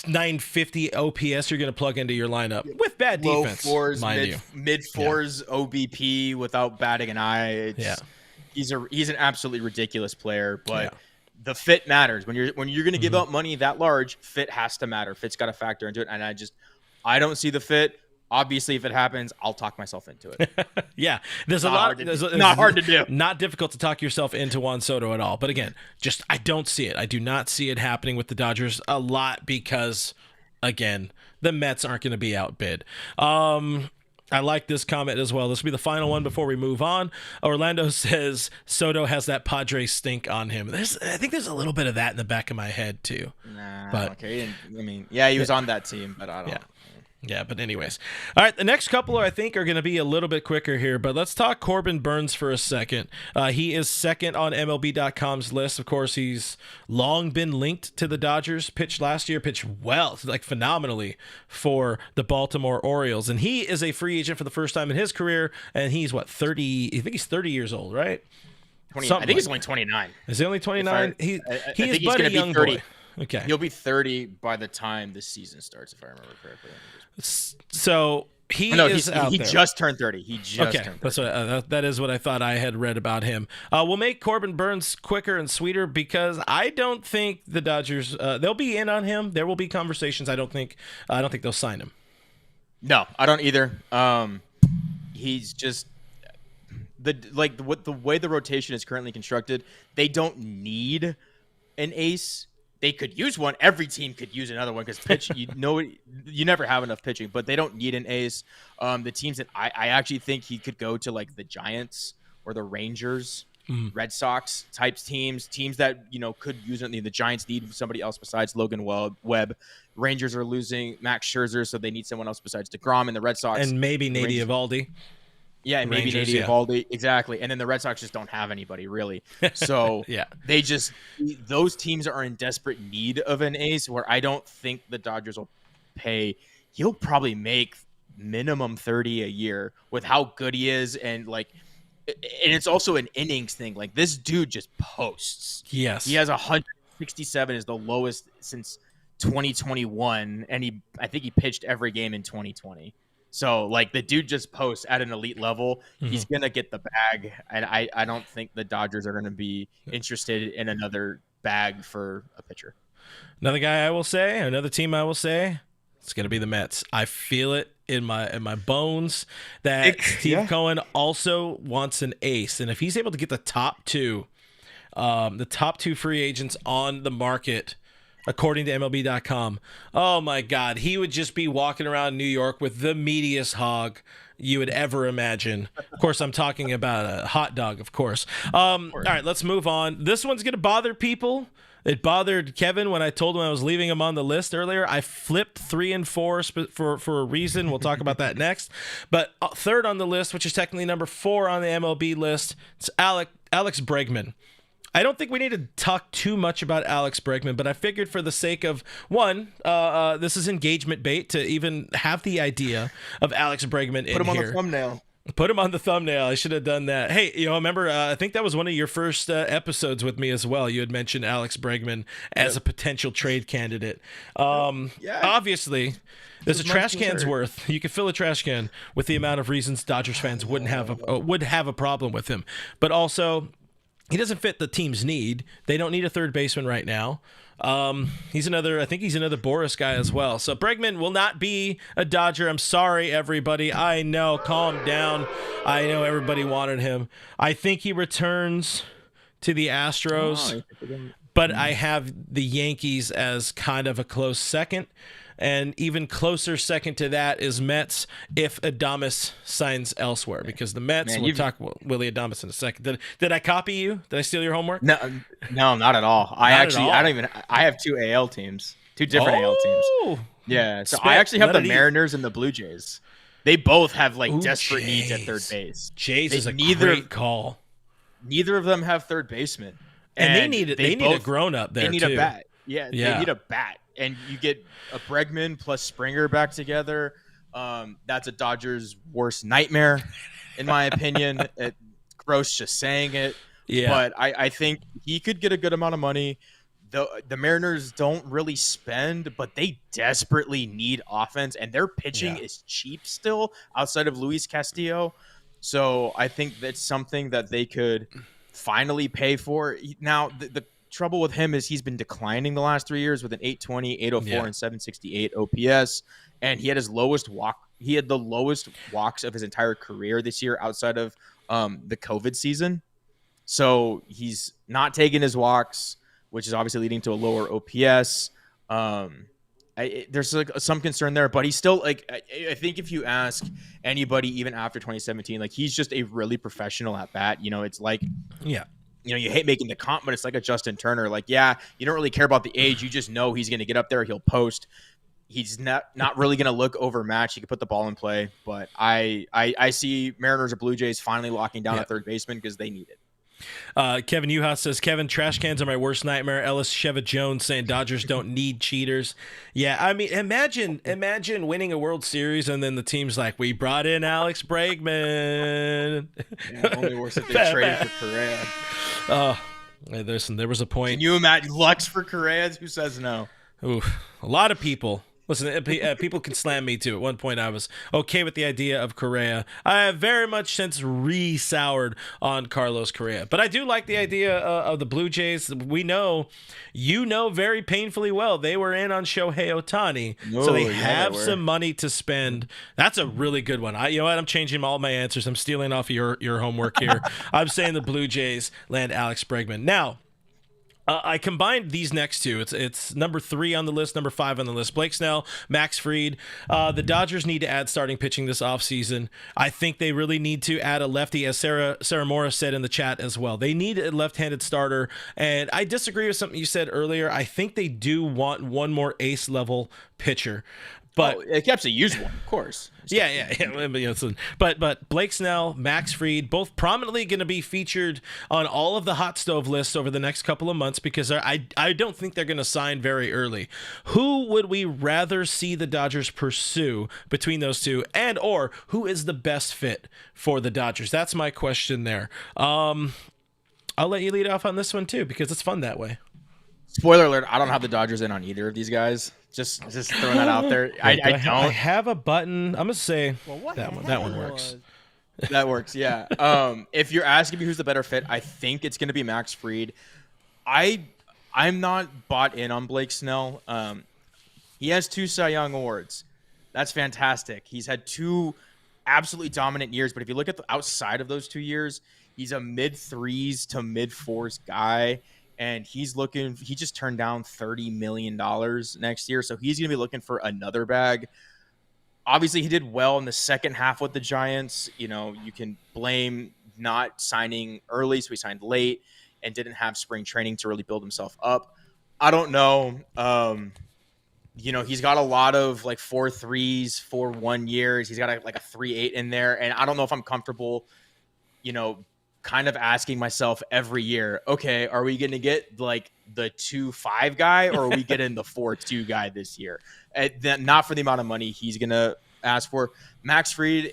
Speaker 1: 950 OPS you're going to plug into your lineup with bad defense.
Speaker 2: Low fours,
Speaker 1: mind
Speaker 2: mid fours OBP without batting an eye. He's an absolutely ridiculous player, but the fit matters when you're going to give out money that large. Fit has to matter. Fit's got to factor into it, and I don't see the fit. Obviously, if it happens, I'll talk myself into it.
Speaker 1: Yeah, there's not
Speaker 2: hard to do.
Speaker 1: Not difficult to talk yourself into Juan Soto at all. But again, I don't see it. I do not see it happening with the Dodgers a lot because, again, the Mets aren't going to be outbid. I like this comment as well. This will be the final one before we move on. Orlando says Soto has that Padres stink on him. I think there's a little bit of that in the back of my head too.
Speaker 2: Nah, but okay. He was on that team, but I don't.
Speaker 1: Yeah, but anyways. All right, the next couple I think are going to be a little bit quicker here, but let's talk Corbin Burnes for a second. He is second on MLB.com's list. Of course, he's long been linked to the Dodgers. Pitched last year, pitched well, like phenomenally for the Baltimore Orioles. And he is a free agent for the first time in his career, and he's, 30? I think he's 30 years old, right?
Speaker 2: 20, I think he's only 29.
Speaker 1: Is he only 29? He is but a young
Speaker 2: 30.
Speaker 1: boy. Okay.
Speaker 2: He'll be 30 by the time the season starts, if I remember correctly.
Speaker 1: So he
Speaker 2: just turned 30. He just turned 30.
Speaker 1: That's what, that is what I thought I had read about him. We'll make Corbin Burnes quicker and sweeter because I don't think the Dodgers they'll be in on him. There will be conversations. I don't think they'll sign him.
Speaker 2: No, I don't either. He's just the way the rotation is currently constructed. They don't need an ace. They could use one. Every team could use another one because pitch. You never have enough pitching, but they don't need an ace. The teams that I actually think he could go to, like the Giants or the Rangers, Red Sox types teams that could use it. The Giants need somebody else besides Logan Webb. Rangers are losing Max Scherzer, so they need someone else besides DeGrom, and the Red Sox
Speaker 1: and maybe Nate Eovaldi.
Speaker 2: Yeah, and maybe Nate Eovaldi. Exactly. And then the Red Sox just don't have anybody, really. So those teams are in desperate need of an ace where I don't think the Dodgers will pay. He'll probably make minimum 30 a year with how good he is. And it's also an innings thing. Like, this dude just posts.
Speaker 1: Yes.
Speaker 2: He has 167 is the lowest since 2021. And I think he pitched every game in 2020. So, the dude just posts at an elite level. He's going to get the bag. And I don't think the Dodgers are going to be interested in another bag for a pitcher.
Speaker 1: Another team I will say, it's going to be the Mets. I feel it in my bones that Steve Cohen also wants an ace. And if he's able to get the top two free agents on the market, according to MLB.com, oh my God, he would just be walking around New York with the meatiest hog you would ever imagine. Of course, I'm talking about a hot dog, of course. All right, let's move on. This one's going to bother people. It bothered Kevin when I told him I was leaving him on the list earlier. I flipped 3 and 4 for a reason. We'll talk about that next. But third on the list, which is technically number 4 on the MLB list, it's Alex Bregman. I don't think we need to talk too much about Alex Bregman, but I figured for the sake of one, this is engagement bait to even have the idea of Alex Bregman in here.
Speaker 2: Put him on the thumbnail.
Speaker 1: Put him on the thumbnail. I should have done that. Hey, remember, I think that was one of your first episodes with me as well. You had mentioned Alex Bregman as a potential trade candidate. Obviously, there's a trash can's worth. You could fill a trash can with the amount of reasons Dodgers fans would have a problem with him. But also, he doesn't fit the team's need. They don't need a third baseman right now. I think he's another Boris guy as well. So Bregman will not be a Dodger. I'm sorry, everybody. I know. Calm down. I know everybody wanted him. I think he returns to the Astros, but I have the Yankees as kind of a close second. And even closer second to that is Mets if Adames signs elsewhere, because the Mets, we'll talk about Willy Adames in a second. Did I copy you? Did I steal your homework?
Speaker 2: No, not at all. I have 2 AL teams, 2 different AL teams. Yeah. So I actually have the Mariners and the Blue Jays. They both have desperate needs at third base.
Speaker 1: Jays is a great call.
Speaker 2: Neither of them have third baseman.
Speaker 1: And they need a grown up there.
Speaker 2: They need a bat. Yeah, they need a bat. And you get a Bregman plus Springer back together. That's a Dodgers' worst nightmare, in my opinion. Gross just saying it. Yeah. But I think he could get a good amount of money. The Mariners don't really spend, but they desperately need offense. And their pitching is cheap still outside of Luis Castillo. So I think that's something that they could finally pay for. Now, the trouble with him is he's been declining the last 3 years with an 820, 804, and 768 OPS, and he had his lowest walk. He had the lowest walks of his entire career this year outside of the COVID season. So he's not taking his walks, which is obviously leading to a lower OPS. There's some concern there, but he's still I think if you ask anybody, even after 2017, he's just a really professional at bat. It's you hate making the comp, but it's like a Justin Turner. You don't really care about the age. You just know he's going to get up there. He'll post. He's not really going to look overmatched. He can put the ball in play. But I see Mariners or Blue Jays finally locking down a third baseman because they need it.
Speaker 1: Kevin Uhas says, Kevin, trash cans are my worst nightmare. Ellis Sheva Jones saying Dodgers don't need cheaters. Yeah, I mean, imagine winning a World Series and then the team's like, we brought in Alex Bregman.
Speaker 2: Only worse if they traded for Correa.
Speaker 1: There was a point.
Speaker 2: Can you imagine Lux for Correa? Who says no?
Speaker 1: Ooh, a lot of people. Listen, people can slam me too. At one point, I was okay with the idea of Correa. I have very much since re-soured on Carlos Correa. But I do like the idea of the Blue Jays. We know, very painfully well, they were in on Shohei Ohtani. So they have some money to spend. That's a really good one. You know what? I'm changing all my answers. I'm stealing off of your homework here. I'm saying the Blue Jays land Alex Bregman. Now, I combined these next two. It's number 3 on the list, number 5 on the list. Blake Snell, Max Fried. The Dodgers need to add starting pitching this offseason. I think they really need to add a lefty, as Sarah Morris said in the chat as well. They need a left-handed starter, and I disagree with something you said earlier. I think they do want one more ace-level pitcher. But
Speaker 2: they kept to use one, of course.
Speaker 1: Yeah. But Blake Snell, Max Fried, both prominently going to be featured on all of the hot stove lists over the next couple of months because I don't think they're going to sign very early. Who would we rather see the Dodgers pursue between those two, and or who is the best fit for the Dodgers? That's my question there. I'll let you lead off on this one too because it's fun that way.
Speaker 2: Spoiler alert, I don't have the Dodgers in on either of these guys. Just throwing that out there. I don't.
Speaker 1: I have a button. I'm going to say that one works.
Speaker 2: That works, yeah. If you're asking me who's the better fit, I think it's going to be Max Fried. I'm not bought in on Blake Snell. He has 2 Cy Young awards. That's fantastic. He's had 2 absolutely dominant years, but if you look at the outside of those 2 years, he's a mid-3s to mid-4s guy. And he just turned down $30 million next year. So he's going to be looking for another bag. Obviously, he did well in the second half with the Giants. You can blame not signing early. So he signed late and didn't have spring training to really build himself up. I don't know. He's got a lot of like 4.3s for 1 years. He's got like a 3.8 in there. And I don't know if I'm comfortable, kind of asking myself every year, okay, are we going to get like the 2.5 guy or are we getting the 4.2 guy this year? Not for the amount of money he's going to ask for. Max Fried,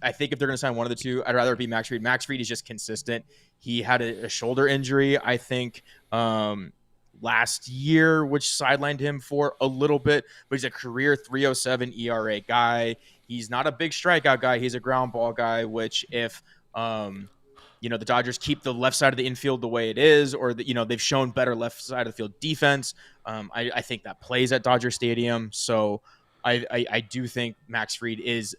Speaker 2: I think if they're going to sign one of the two, I'd rather it be Max Fried. Max Fried is just consistent. He had a shoulder injury, I think, last year, which sidelined him for a little bit, but he's a career 3.07 ERA guy. He's not a big strikeout guy. He's a ground ball guy, which if, the Dodgers keep the left side of the infield the way it is, or they've shown better left side of the field defense. I think that plays at Dodger Stadium. So I do think Max Fried is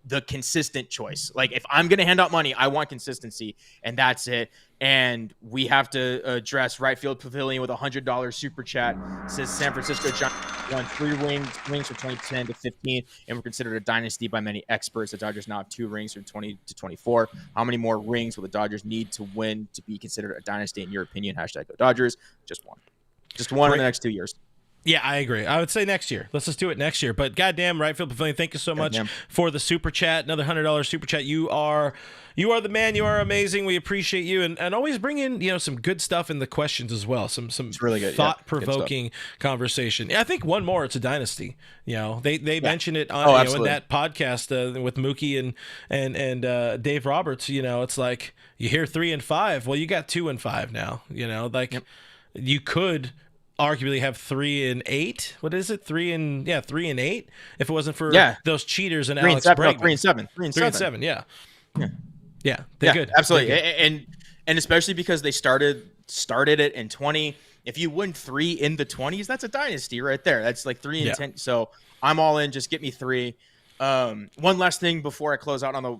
Speaker 2: the consistent choice. Like if I'm going to hand out money, I want consistency, and that's it. And we have to address Right Field Pavilion with $100 super chat. It says San Francisco Giants won 3 rings from 2010 to 15 and were considered a dynasty by many experts. The Dodgers now have 2 rings from 20 to 24. How many more rings will the Dodgers need to win to be considered a dynasty in your opinion? Hashtag Go Dodgers. Just one in the next 2 years.
Speaker 1: Yeah, I agree. I would say next year. Let's just do it next year. But goddamn, Right Field Pavilion, thank you so much for the super chat. Another $100 super chat. You are the man. You are amazing. We appreciate you, and always bring in some good stuff in the questions as well. Some
Speaker 2: really good,
Speaker 1: thought-provoking conversation. Yeah, I think one more. It's a dynasty. They mentioned it on in that podcast with Mookie and Dave Roberts. It's like you hear 3 and 5. Well, you got 2 and 5 now. You could arguably have 3 and 8. What is it? 3 and 8. If it wasn't for those cheaters and Alex Bregman.
Speaker 2: 3 and 7.
Speaker 1: 3 and 7. Yeah. Yeah. They're good.
Speaker 2: Absolutely.
Speaker 1: They're good.
Speaker 2: And especially because they started it in 20. If you win 3 in the 20s, that's a dynasty right there. That's like 3 and 10. So I'm all in. Just get me 3. One last thing before I close out on the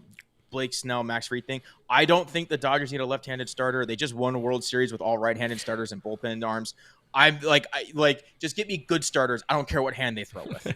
Speaker 2: Blake Snell, Max Fried thing. I don't think the Dodgers need a left-handed starter. They just won a World Series with all right-handed starters and bullpen arms. I'm just get me good starters. I don't care what hand they throw with.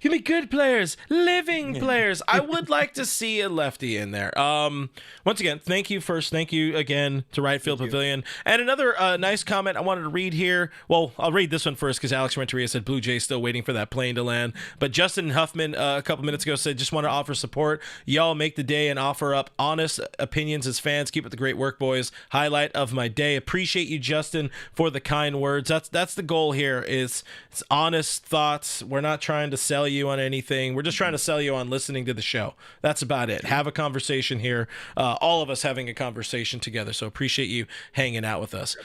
Speaker 1: Give me good players, living players. I would like to see a lefty in there. Once again, thank you again to Right Field Pavilion. And another nice comment I wanted to read here. Well, I'll read this one first because Alex Renteria said Blue Jays still waiting for that plane to land. But Justin Huffman a couple minutes ago said, just want to offer support. Y'all make the day and offer up honest opinions as fans. Keep up the great work, boys. Highlight of my day. Appreciate you, Justin, for the kind words. That's the goal here. It's honest thoughts. We're not trying to sell you on anything. We're just trying to sell you on listening to the show. That's about it. Have a conversation here. All of us having a conversation together. So appreciate you hanging out with us.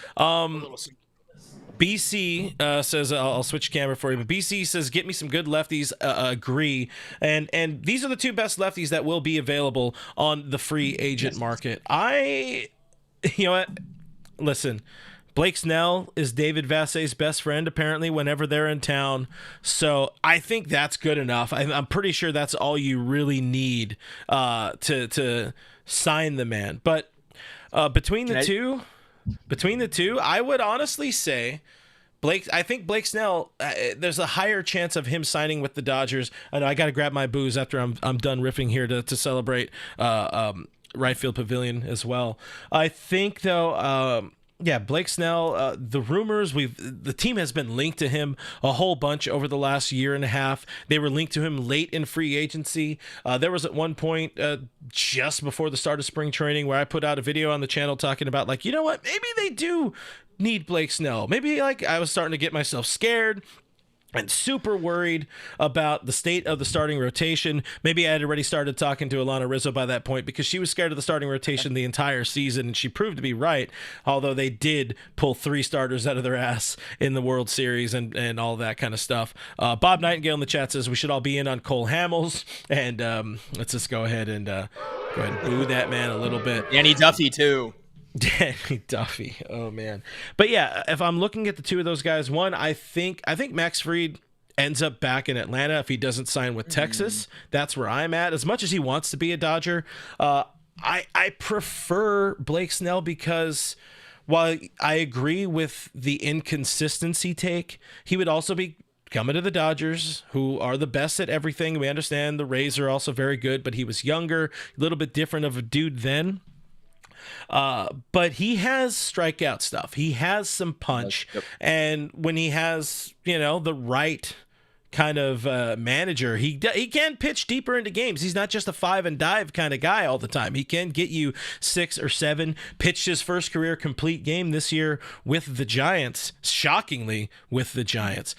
Speaker 1: BC says, I'll switch camera for you, but BC says, get me some good lefties. Agree. And these are the 2 best lefties that will be available on the free agent market. You know what? Listen, Blake Snell is David Vassay's best friend, apparently, whenever they're in town. So I think that's good enough. I'm pretty sure that's all you really need to sign the man. But between the two, I would honestly say I think Blake Snell, there's a higher chance of him signing with the Dodgers. I know I got to grab my booze after I'm done riffing here to celebrate Right Field Pavilion as well. I think, though, Blake Snell, the rumors, the team has been linked to him a whole bunch over the last year and a half. They were linked to him late in free agency. There was at one point just before the start of spring training where I put out a video on the channel talking about maybe they do need Blake Snell. Maybe I was starting to get myself scared and super worried about the state of the starting rotation. Maybe I had already started talking to Alana Rizzo by that point because she was scared of the starting rotation the entire season, and she proved to be right, although they did pull 3 starters out of their ass in the World Series and all that kind of stuff. Bob Nightingale in the chat says we should all be in on Cole Hamels, and let's just go ahead and boo that man a little bit.
Speaker 2: Danny Duffy, too.
Speaker 1: Danny Duffy. Oh, man. But yeah, if I'm looking at the 2 of those guys, one, I think Max Fried ends up back in Atlanta if he doesn't sign with Texas. That's where I'm at. As much as he wants to be a Dodger, I prefer Blake Snell because while I agree with the inconsistency take, he would also be coming to the Dodgers, who are the best at everything. We understand the Rays are also very good, but he was younger, a little bit different of a dude then. But he has strikeout stuff. He has some punch.
Speaker 2: Yep.
Speaker 1: And when he has, the right kind of manager, he can pitch deeper into games. He's not just a 5 and dive kind of guy all the time. He can get you 6 or 7. Pitched his first career complete game this year with the Giants, shockingly with the Giants.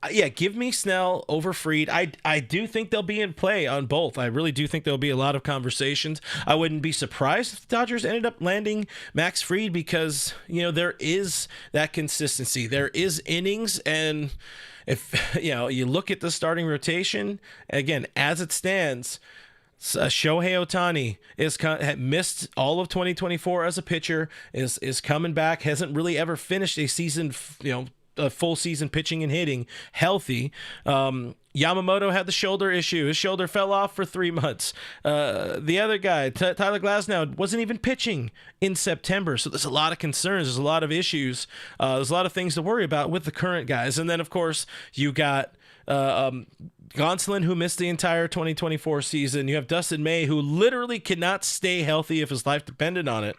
Speaker 1: Yeah, give me Snell over Fried. I do think they'll be in play on both. I really do think there'll be a lot of conversations. I wouldn't be surprised if the Dodgers ended up landing Max Fried because, there is that consistency. There is innings, and if, you look at the starting rotation, again, as it stands, Shohei Ohtani had missed all of 2024 as a pitcher, is coming back, hasn't really ever finished a season, a full season pitching and hitting healthy. Yamamoto had the shoulder issue. His shoulder fell off for 3 months. The other guy, Tyler Glasnow, wasn't even pitching in September. So there's a lot of concerns. There's a lot of issues. There's a lot of things to worry about with the current guys. And then, of course, you got Gonsolin, who missed the entire 2024 season. You have Dustin May, who literally cannot stay healthy if his life depended on it.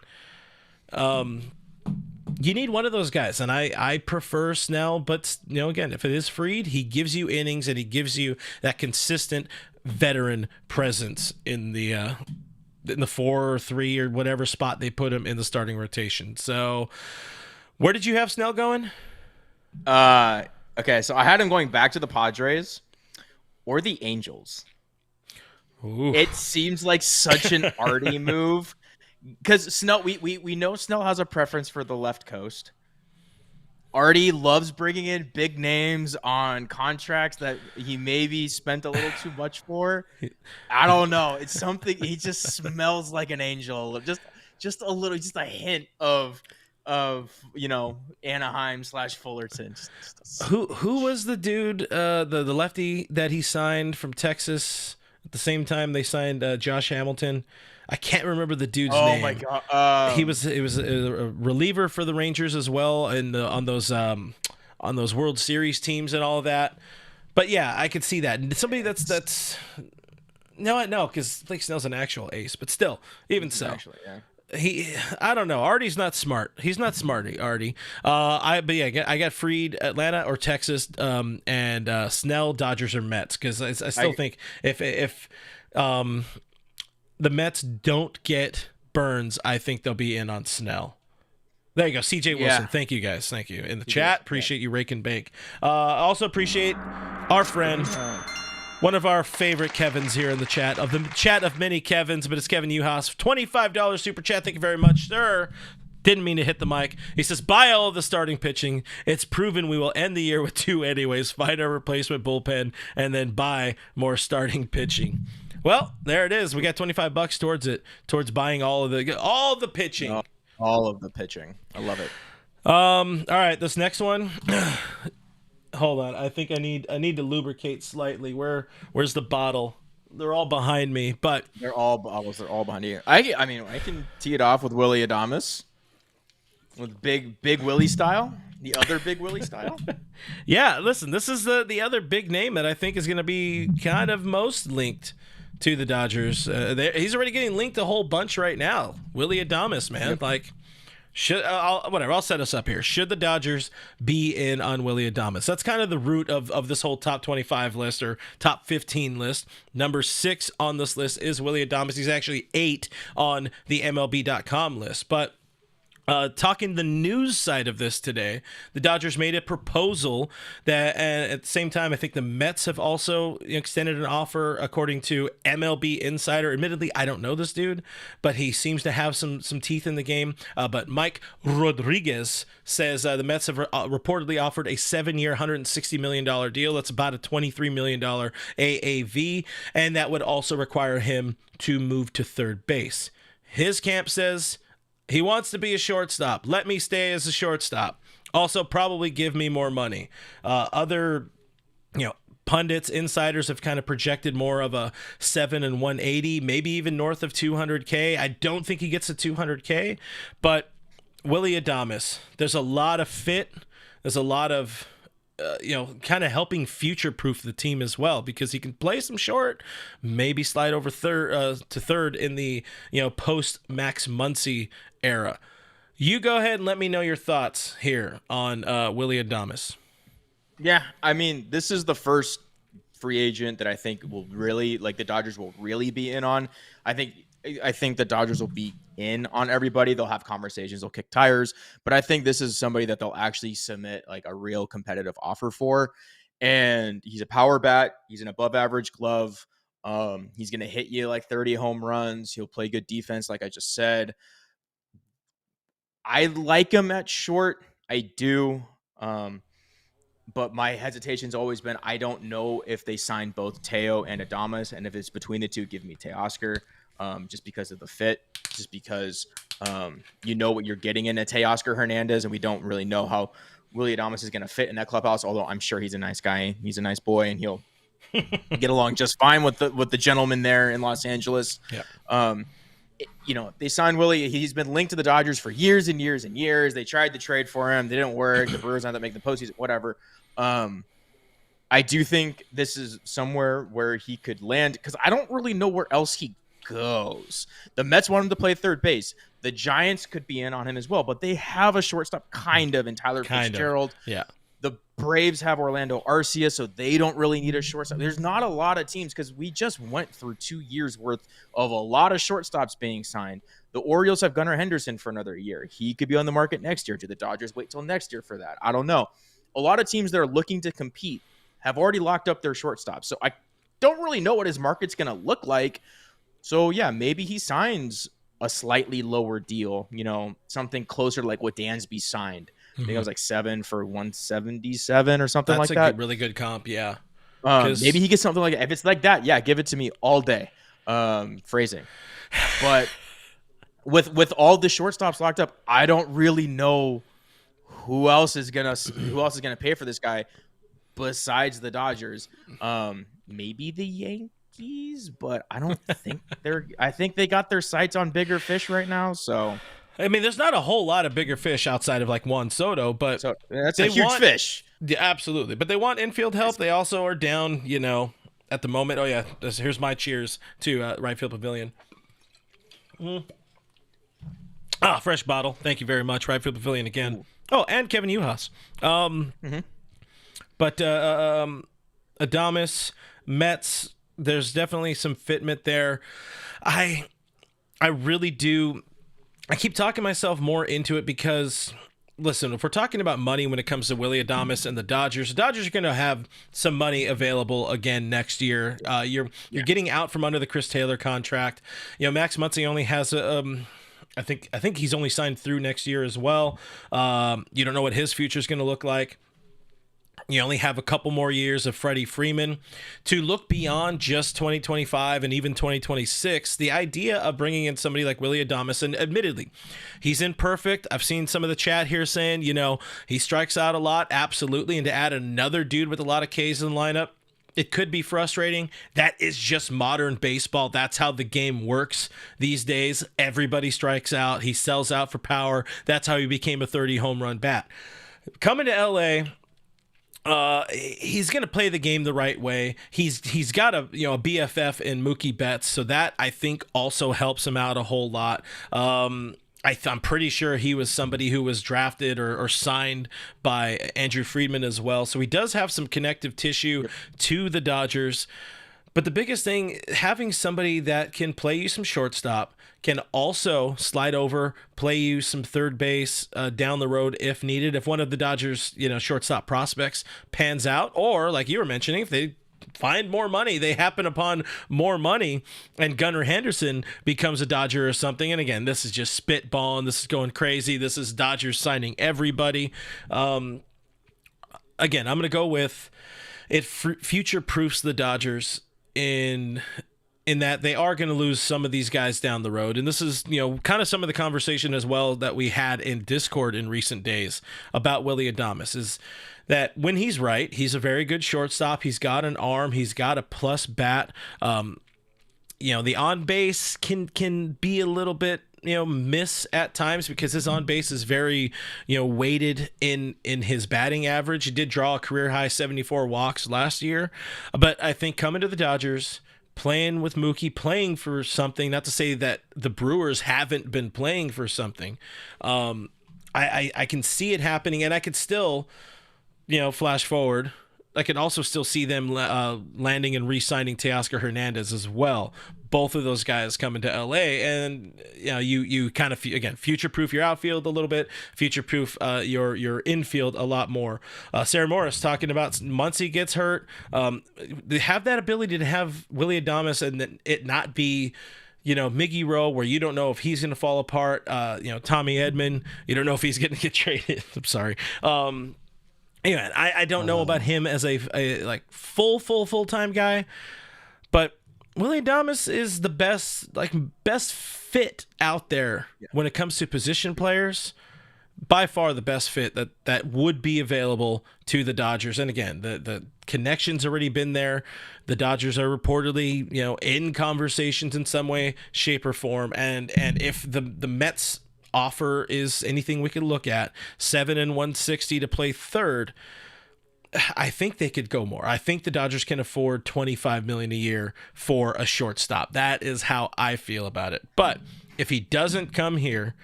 Speaker 1: You need one of those guys, and I prefer Snell, but again, if it is Fried, he gives you innings and he gives you that consistent veteran presence in the 4 or 3 or whatever spot they put him in the starting rotation. So, where did you have Snell going?
Speaker 2: Okay, so I had him going back to the Padres or the Angels.
Speaker 1: Ooh.
Speaker 2: It seems like such an arty move. Because Snell, we know Snell has a preference for the left coast. Artie loves bringing in big names on contracts that he maybe spent a little too much for. I don't know. It's something. He just smells like an angel. Just a little, just a hint of Anaheim / Fullerton.
Speaker 1: Who was the dude, the lefty that he signed from Texas at the same time they signed Josh Hamilton? I can't remember the dude's name.
Speaker 2: Oh my god!
Speaker 1: It was a reliever for the Rangers as well, and on those World Series teams and all of that. But yeah, I could see that. Somebody that's no, because Blake Snell's an actual ace, but still, even so,
Speaker 2: actually, yeah.
Speaker 1: I don't know. Artie's not smart. He's not smart, Artie. I got Fried, Atlanta or Texas, and Snell, Dodgers or Mets, because I still think if the Mets don't get Burns, I think they'll be in on Snell. There you go, CJ Wilson.
Speaker 2: Yeah.
Speaker 1: Thank you guys. Thank you in the chat. Appreciate you raking bank. Also appreciate our friend, one of our favorite Kevins here in the chat of many Kevins, but it's Kevin Uhas, $25 super chat. Thank you very much, sir. Didn't mean to hit the mic. He says, buy all of the starting pitching. It's proven we will end the year with 2 anyways. Find our replacement bullpen and then buy more starting pitching. Well, there it is. We got $25 towards buying all of the pitching.
Speaker 2: All of the pitching. I love it.
Speaker 1: All right, this next one. Hold on. I think I need to lubricate slightly. Where's the bottle? They're all behind me, but
Speaker 2: They're all bottles. They're all behind you. I can tee it off with Willy Adames, with big Willy style. The other big Willy style.
Speaker 1: Yeah, listen. This is the other big name that I think is going to be kind of most linked to the Dodgers. He's already getting linked a whole bunch right now. Willy Adames, man. Yep. Like, I'll set us up here. Should the Dodgers be in on Willy Adames? That's kind of the root of this whole top 25 list or top 15 list. Number 6 on this list is Willy Adames. He's actually 8 on the MLB.com list. But talking the news side of this today, the Dodgers made a proposal that, and at the same time, I think the Mets have also extended an offer, according to MLB Insider. Admittedly, I don't know this dude, but he seems to have some teeth in the game. But Mike Rodriguez says the Mets have reportedly offered a 7-year, $160 million deal. That's about a $23 million AAV, and that would also require him to move to third base. His camp says he wants to be a shortstop. Let me stay as a shortstop. Also, probably give me more money. Other, pundits, insiders have kind of projected more of a 7 and 180, maybe even north of 200K. I don't think he gets to 200K, but Willy Adames, there's a lot of fit. There's a lot of kind of helping future-proof the team as well, because he can play some short, maybe slide over to third in the post Max Muncy era. You go ahead and let me know your thoughts here on Willy Adames.
Speaker 2: Yeah, I mean, this is the first free agent that I think will really, the Dodgers will really be in on. I think the Dodgers will be in on everybody. They'll have conversations, they'll kick tires, but I think this is somebody that they'll actually submit a real competitive offer for. And he's a power bat. He's an above average glove. He's going to hit you 30 home runs. He'll play good defense, like I just said. I like him at short. I do. But my hesitation's always been, I don't know if they sign both Teo and Adames, and if it's between the two, give me Teoscar, just because of the fit, just because you know what you're getting in a Teoscar Hernandez, and we don't really know how Willy Adames is going to fit in that clubhouse, although I'm sure he's a nice guy. He's a nice boy, and he'll get along just fine with the gentleman there in Los Angeles. Yeah. They signed Willy. He's been linked to the Dodgers for years and years and years. They tried to trade for him. They didn't work. The Brewers not that make the postseason, whatever. I do think this is somewhere where he could land, because I don't really know where else he goes. The Mets want him to play third base. The Giants could be in on him as well, but they have a shortstop kind of in Tyler Fitzgerald.
Speaker 1: Yeah.
Speaker 2: The Braves have Orlando Arcia, so they don't really need a shortstop. There's not a lot of teams, because we just went through 2 years worth of a lot of shortstops being signed. The Orioles have Gunnar Henderson for another year. He could be on the market next year. Do the Dodgers wait till next year for that? I don't know. A lot of teams that are looking to compete have already locked up their shortstop. So I don't really know what his market's going to look like. So, yeah, maybe he signs a slightly lower deal, something closer to what Dansby signed. I think it was 7 for 177 or something like that.
Speaker 1: That's a really good comp, yeah.
Speaker 2: Maybe he gets something like that. If it's like that, yeah, give it to me all day. Phrasing. But with all the shortstops locked up, I don't really know who else is gonna pay for this guy besides the Dodgers. Maybe the Yankees, but I don't think I think they got their sights on bigger fish right now. So
Speaker 1: I mean, there's not a whole lot of bigger fish outside of Juan Soto, but
Speaker 2: that's a huge fish.
Speaker 1: Yeah, absolutely. But they want infield help. They also are down, at the moment. Oh yeah, here's my cheers to Right Field Pavilion. Fresh bottle. Thank you very much, Right Field Pavilion again. Ooh. Oh, and Kevin Uhas. But Adames, Mets, there's definitely some fitment there. I really do. I keep talking myself more into it because, listen, if we're talking about money when it comes to Willy Adames and the Dodgers are going to have some money available again next year. You're getting out from under the Chris Taylor contract. Max Muncy only has I think he's only signed through next year as well. You don't know what his future is going to look like. You only have a couple more years of Freddie Freeman to look beyond just 2025 and even 2026. The idea of bringing in somebody like Willy Adames, and admittedly, he's imperfect. I've seen some of the chat here saying, he strikes out a lot. Absolutely. And to add another dude with a lot of Ks in the lineup, it could be frustrating. That is just modern baseball. That's how the game works these days. Everybody strikes out. He sells out for power. That's how he became a 30 home run bat. Coming to LA, he's going to play the game the right way. He's got a BFF in Mookie Betts, so that I think also helps him out a whole lot. I'm pretty sure he was somebody who was drafted or signed by Andrew Friedman as well. So he does have some connective tissue to the Dodgers. But the biggest thing, having somebody that can play you some shortstop, can also slide over, play you some third base down the road if needed. If one of the Dodgers, shortstop prospects pans out, or like you were mentioning, if they find more money, they happen upon more money, and Gunnar Henderson becomes a Dodger or something. And again, this is just spitballing. This is going crazy. This is Dodgers signing everybody. Again, I'm going to go with it. Future proofs the Dodgers in that they are going to lose some of these guys down the road. And this is, kind of some of the conversation as well that we had in Discord in recent days about Willy Adames, is that when he's right, he's a very good shortstop. He's got an arm. He's got a plus bat. The on base can be a little bit miss at times because his on base is very, weighted in his batting average. He did draw a career high 74 walks last year, but I think coming to the Dodgers, playing with Mookie, playing for something, not to say that the Brewers haven't been playing for something. I can see it happening, and I could still, flash forward. I could also still see them landing and re-signing Teoscar Hernandez as well. Both of those guys coming to LA, and you kind of again future-proof your outfield a little bit, future-proof your infield a lot more. Sarah Morris talking about Muncy gets hurt. They have that ability to have Willy Adames and it not be Miggy Rowe, where you don't know if he's going to fall apart. Tommy Edman, you don't know if he's going to get traded. I'm sorry. Anyway, I don't know about him as a like full-time guy, but Willy Adames is the best fit out there when it comes to position players. By far the best fit that would be available to the Dodgers. And again, the connection's already been there. The Dodgers are reportedly, in conversations in some way, shape, or form. And if the Mets offer is anything we could look at, 7 and 160 to play third, I think they could go more. I think the Dodgers can afford $25 million a year for a shortstop. That is how I feel about it. But if he doesn't come here,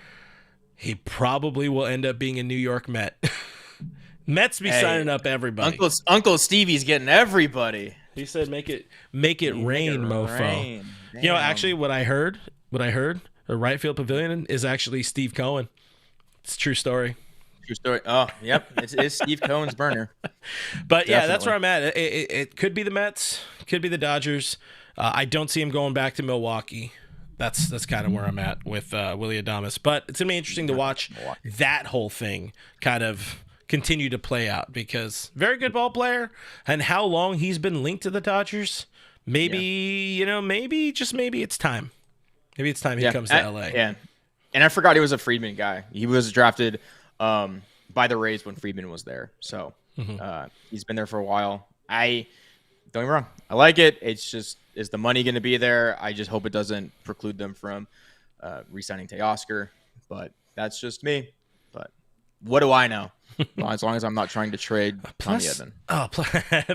Speaker 1: he probably will end up being a New York Met. Mets be signing up everybody.
Speaker 2: Uncle Stevie's getting everybody.
Speaker 1: He said, "Make it rain, mofo."
Speaker 2: Rain.
Speaker 1: Actually, what I heard, the right field pavilion is actually Steve Cohen. It's a true story.
Speaker 2: True story. Oh, yep. It's Steve Cohen's burner.
Speaker 1: But yeah, that's where I'm at. It could be the Mets, could be the Dodgers. I don't see him going back to Milwaukee. That's kind of where I'm at with Willy Adames. But it's going to be interesting to watch that whole thing kind of continue to play out, because very good ball player, and how long he's been linked to the Dodgers. Maybe, maybe it's time. Maybe it's time he comes to LA.
Speaker 2: Yeah. And I forgot he was a Friedman guy. He was drafted by the Rays when Friedman was there. So he's been there for a while. Don't get me wrong, I like it. It's just, is the money going to be there? I just hope it doesn't preclude them from re-signing Teoscar. But that's just me. But what do I know? Well, as long as I'm not trying to trade Tommy Edman.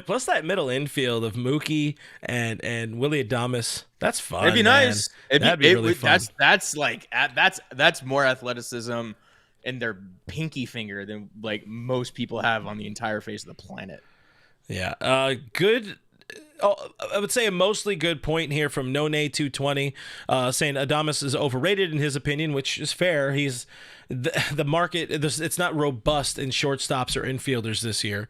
Speaker 1: Plus that middle infield of Mookie and Willy Adames. That's fun.
Speaker 2: It'd be nice.
Speaker 1: That'd be really fun.
Speaker 2: That's more athleticism in their pinky finger than like most people have on the entire face of the planet.
Speaker 1: Yeah. Good. I would say a mostly good point here from None220, saying Adames is overrated in his opinion, which is fair. He's the market. It's not robust in shortstops or infielders this year.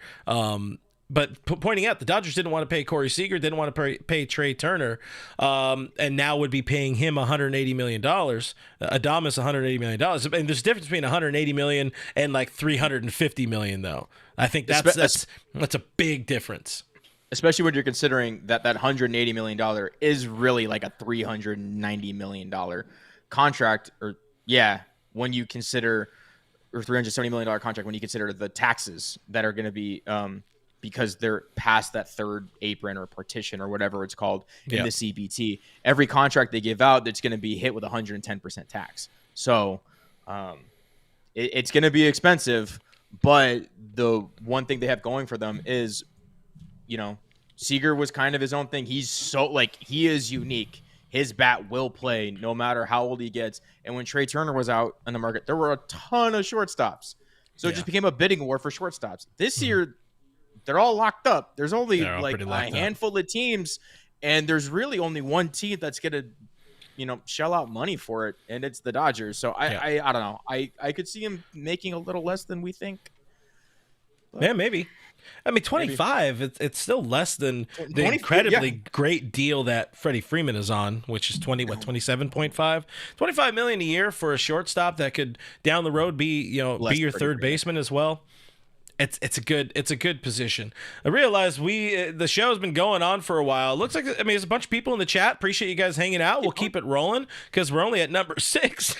Speaker 1: But pointing out, the Dodgers didn't want to pay Corey Seager, didn't want to pay Trey Turner, and now would be paying him $180 million. Adames $180 million. And there's a difference between $180 million and like $350 million, though. I think that's a big difference.
Speaker 2: Especially when you're considering that $180 million is really like a $390 million contract, when you consider, or $370 million contract when you consider the taxes that are going to be because they're past that third apron or partition or whatever it's called in the CBT. Every contract they give out, that's going to be hit with 110% tax. So it's going to be expensive, but the one thing they have going for them is, Seager was kind of his own thing. He's he is unique. His bat will play no matter how old he gets. And when Trey Turner was out in the market, there were a ton of shortstops. So it just became a bidding war for shortstops. This year, they're all locked up. There's only like a handful of teams, and there's really only one team that's going to, shell out money for it, and it's the Dodgers. So I don't know. I could see him making a little less than we think. But
Speaker 1: yeah, maybe. I mean, 25, it's still less than the incredibly great deal that Freddie Freeman is on, which is 27.5. $25 million a year for a shortstop that could down the road be your third baseman as well. It's a good position. I realize the show has been going on for a while. Looks like there's a bunch of people in the chat. Appreciate you guys hanging out. We'll keep it rolling because we're only at number 6.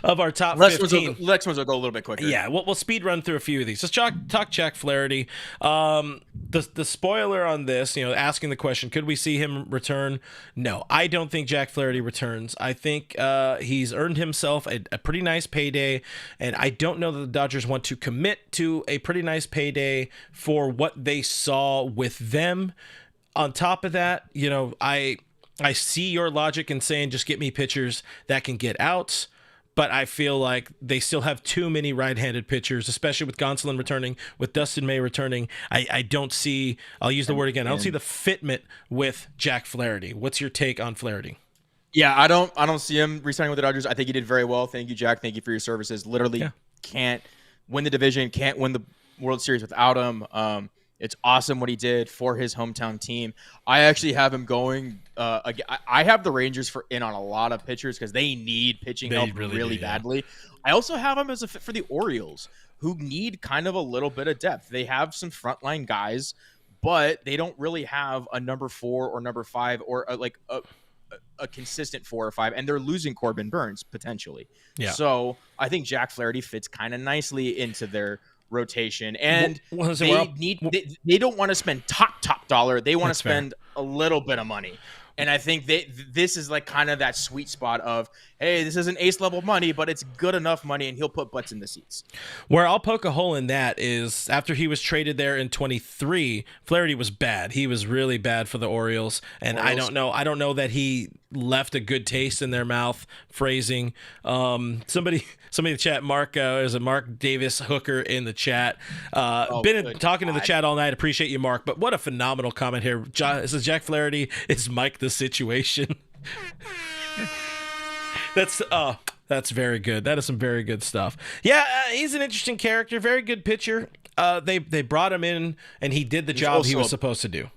Speaker 1: of our top
Speaker 2: Next
Speaker 1: 15.
Speaker 2: Next ones will go a little bit quicker.
Speaker 1: Yeah, we'll speed run through a few of these. Let's talk Jack Flaherty. The spoiler on this, asking the question, could we see him return? No, I don't think Jack Flaherty returns. I think he's earned himself a pretty nice payday, and I don't know that the Dodgers want to commit to a pretty nice payday for what they saw with them. On top of that, I see your logic in saying just get me pitchers that can get outs. But I feel like they still have too many right-handed pitchers, especially with Gonsolin returning, with Dustin May returning. I don't see, I'll use the word again, I don't see the fitment with Jack Flaherty. What's your take on Flaherty?
Speaker 2: Yeah, I don't see him re-signing with the Dodgers. I think he did very well. Thank you, Jack. Thank you for your services. Literally can't win the division, can't win the World Series without him. It's awesome what he did for his hometown team. I actually have him going. I have the Rangers in on a lot of pitchers because they need pitching help really badly. I also have him as a fit for the Orioles, who need kind of a little bit of depth. They have some frontline guys, but they don't really have a number 4 or number 5 or a consistent 4 or 5, and they're losing Corbin Burns potentially. Yeah. So I think Jack Flaherty fits kind of nicely into their rotation, and they don't want to spend top dollar. They want to spend a little bit of money, and I think this is like kind of that sweet spot of, hey, this isn't ace level money, but it's good enough money, and he'll put butts in the seats.
Speaker 1: Where I'll poke a hole in that is after he was traded there in 23, Flaherty was bad. He was really bad for the Orioles, and I don't know that he left a good taste in their mouth. Phrasing. Somebody in the chat, Mark, is a Mark Davis Hooker in the chat. Been talking in the chat all night. Appreciate you, Mark. But what a phenomenal comment here. This is Jack Flaherty. Is Mike the situation? That's very good. That is some very good stuff. Yeah, he's an interesting character. Very good pitcher. They brought him in, and he did the job he was supposed to do.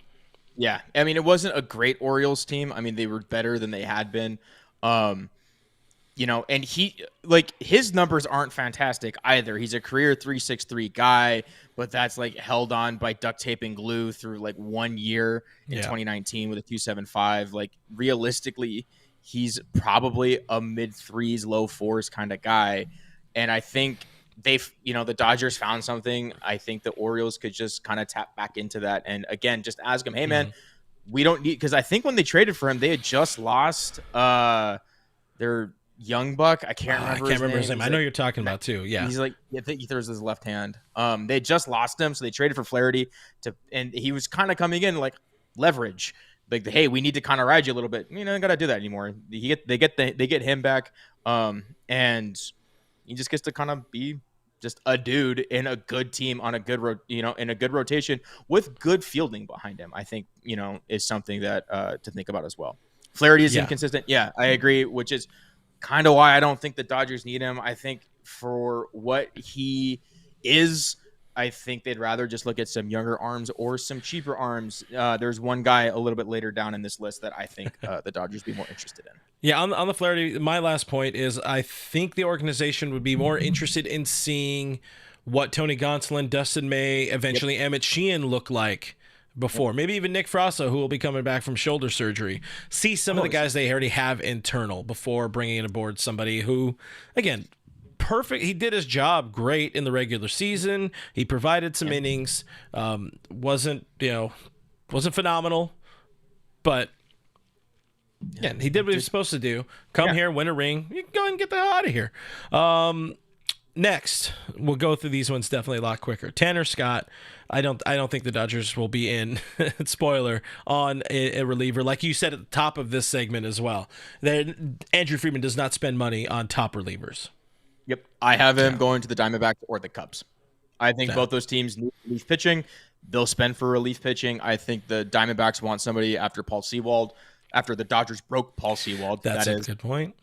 Speaker 2: Yeah, I mean, it wasn't a great Orioles team. I mean, they were better than they had been. And his numbers aren't fantastic either. He's a career 3.63 guy, but that's held on by duct tape and glue through 1 year in 2019 with a 2.75. Realistically, he's probably a mid-3s, low-4s kind of guy. And I think the Dodgers found something. I think the Orioles could just kind of tap back into that. And again, just ask him, hey man, we don't need, because I think when they traded for him, they had just lost their young buck. I can't remember his name.
Speaker 1: I know you're talking about too. Yeah.
Speaker 2: He's I think he throws his left hand. They just lost him. So they traded for Flaherty and he was kind of coming in leverage. Hey, we need to kind of ride you a little bit. You don't got to do that anymore. They get him back. And he just gets to kind of be just a dude in a good team on a good in a good rotation with good fielding behind him. I think is something that to think about as well. Flaherty is inconsistent. Yeah, I agree. Which is kind of why I don't think the Dodgers need him. I think for what he is, I think they'd rather just look at some younger arms or some cheaper arms. There's one guy a little bit later down in this list that I think the Dodgers would be more interested in.
Speaker 1: Yeah, on the Flaherty, my last point is I think the organization would be more interested in seeing what Tony Gonsolin, Dustin May, eventually Emmett Sheehan look like before. Maybe even Nick Frasso, who will be coming back from shoulder surgery. See some of the guys they already have internal before bringing aboard somebody who, again, perfect. He did his job great in the regular season. He provided some innings. Wasn't phenomenal, but yeah, he did what he was supposed to do. Come here, win a ring. You can go and get the hell out of here. Next, we'll go through these ones definitely a lot quicker. Tanner Scott. I don't think the Dodgers will be in, spoiler, on a reliever. Like you said at the top of this segment as well, that Andrew Friedman does not spend money on top relievers.
Speaker 2: Yep. I have him going to the Diamondbacks or the Cubs. I think both those teams need relief pitching. They'll spend for relief pitching. I think the Diamondbacks want somebody after Paul Sewald, after the Dodgers broke Paul Sewald.
Speaker 1: That's a good point.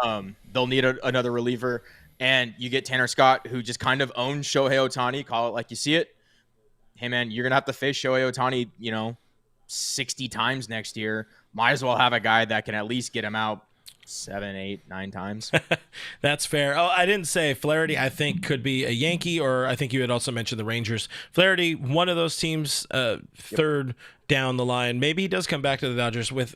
Speaker 2: They'll need another reliever. And you get Tanner Scott, who just kind of owns Shohei Ohtani. Call it like you see it. Hey, man, you're going to have to face Shohei Ohtani, 60 times next year. Might as well have a guy that can at least get him out 7, 8, 9 times.
Speaker 1: That's fair. Oh, I didn't say Flaherty, I think, could be a Yankee, or I think you had also mentioned the Rangers. Flaherty, one of those teams, third down the line. Maybe he does come back to the Dodgers with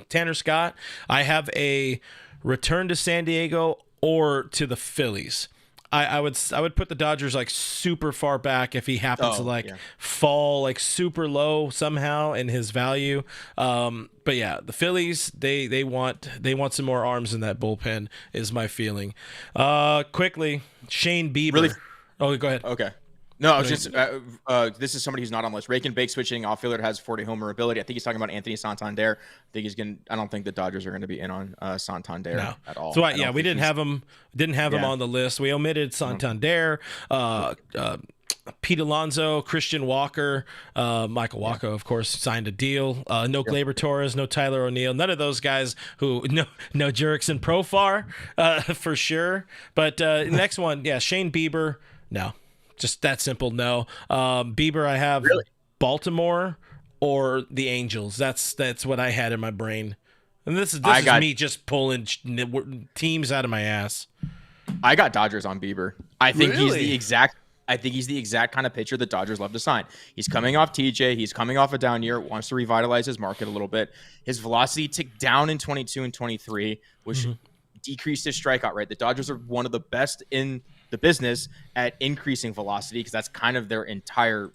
Speaker 1: Tanner Scott. I have a return to San Diego or to the Phillies. I would put the Dodgers like super far back if he happens to fall like super low somehow in his value. But yeah, the Phillies they want some more arms in that bullpen is my feeling. Quickly, Shane Bieber.
Speaker 2: Really?
Speaker 1: Oh, go ahead.
Speaker 2: Okay. No, I was just this is somebody who's not on the list. Rake and bake switching outfielder has 40 homer ability. I think he's talking about Anthony Santander. I don't think the Dodgers are going to be in on Santander at all.
Speaker 1: So we didn't have him on the list. We omitted Santander, Pete Alonso, Christian Walker, Michael Wacha, of course, signed a deal. No Gleyber Torres, no Tyler O'Neill, none of those guys no Jurickson Profar for sure. But next one, Shane Bieber, no. Just that simple, no. Bieber, I have Baltimore or the Angels. That's what I had in my brain. And this is me just pulling teams out of my ass.
Speaker 2: I got Dodgers on Bieber. I think he's the exact kind of pitcher the Dodgers love to sign. He's coming off TJ. He's coming off a down year. Wants to revitalize his market a little bit. His velocity ticked down in 22 and 23, which decreased his strikeout rate. The Dodgers are one of the best in the business at increasing velocity because that's kind of their entire,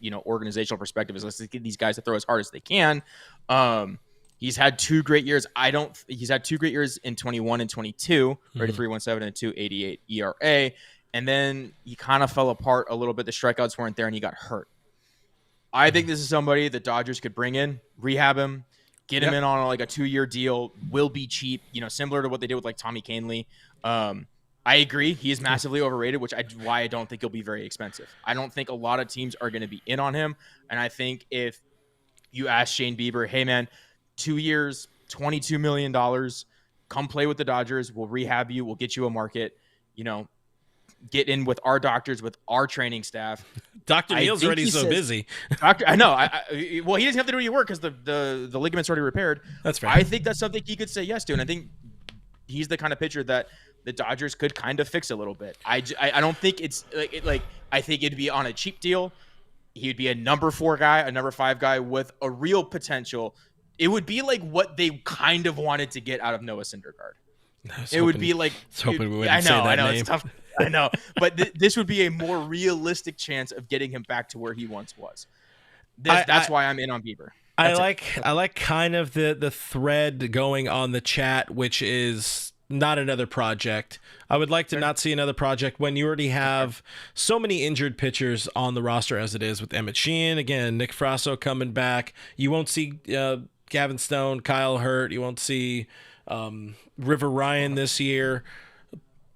Speaker 2: organizational perspective is let's get these guys to throw as hard as they can. He's had 2 great years. He's had 2 great years in 21 and 22, rated 3.17 and 2.88 ERA. And then he kind of fell apart a little bit. The strikeouts weren't there and he got hurt. I think this is somebody the Dodgers could bring in, rehab him, get him in on like a 2-year deal, will be cheap, similar to what they did with like Tommy Kahnle. I agree. He is massively overrated, why I don't think he'll be very expensive. I don't think a lot of teams are going to be in on him. And I think if you ask Shane Bieber, hey man, 2 years, $22 million, come play with the Dodgers. We'll rehab you. We'll get you a market, get in with our doctors, with our training staff.
Speaker 1: Dr. Neal's already so busy.
Speaker 2: I know. Well, he doesn't have to do any work because the ligament's already repaired.
Speaker 1: That's fair.
Speaker 2: I think that's something he could say yes to. And I think he's the kind of pitcher that the Dodgers could kind of fix a little bit. I don't think it's I think it'd be on a cheap deal. He'd be a number 4 guy, a number 5 guy with a real potential. It would be like what they kind of wanted to get out of Noah Syndergaard. Would be like,
Speaker 1: hoping we wouldn't say that name.
Speaker 2: It's tough. I know, but this would be a more realistic chance of getting him back to where he once was. That's why I'm in on Bieber. I
Speaker 1: like kind of the thread going on the chat, which is not another project. I would like to not see another project when you already have so many injured pitchers on the roster as it is with Emmett Sheehan. Again, Nick Frasso coming back. You won't see Gavin Stone, Kyle Hurt. You won't see River Ryan this year.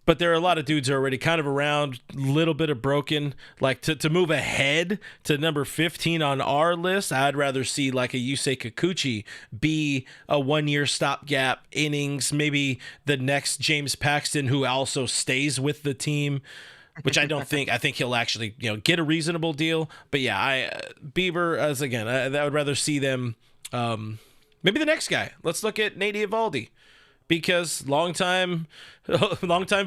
Speaker 1: But there are a lot of dudes already kind of around, a little bit of broken. Like to move ahead to number 15 on our list, I'd rather see like a Yusei Kikuchi be a 1-year stopgap innings, maybe the next James Paxton who also stays with the team, which I don't think. I think he'll actually get a reasonable deal. But yeah, Bieber, I would rather see them. Maybe the next guy. Let's look at Nate Eovaldi. Because long-time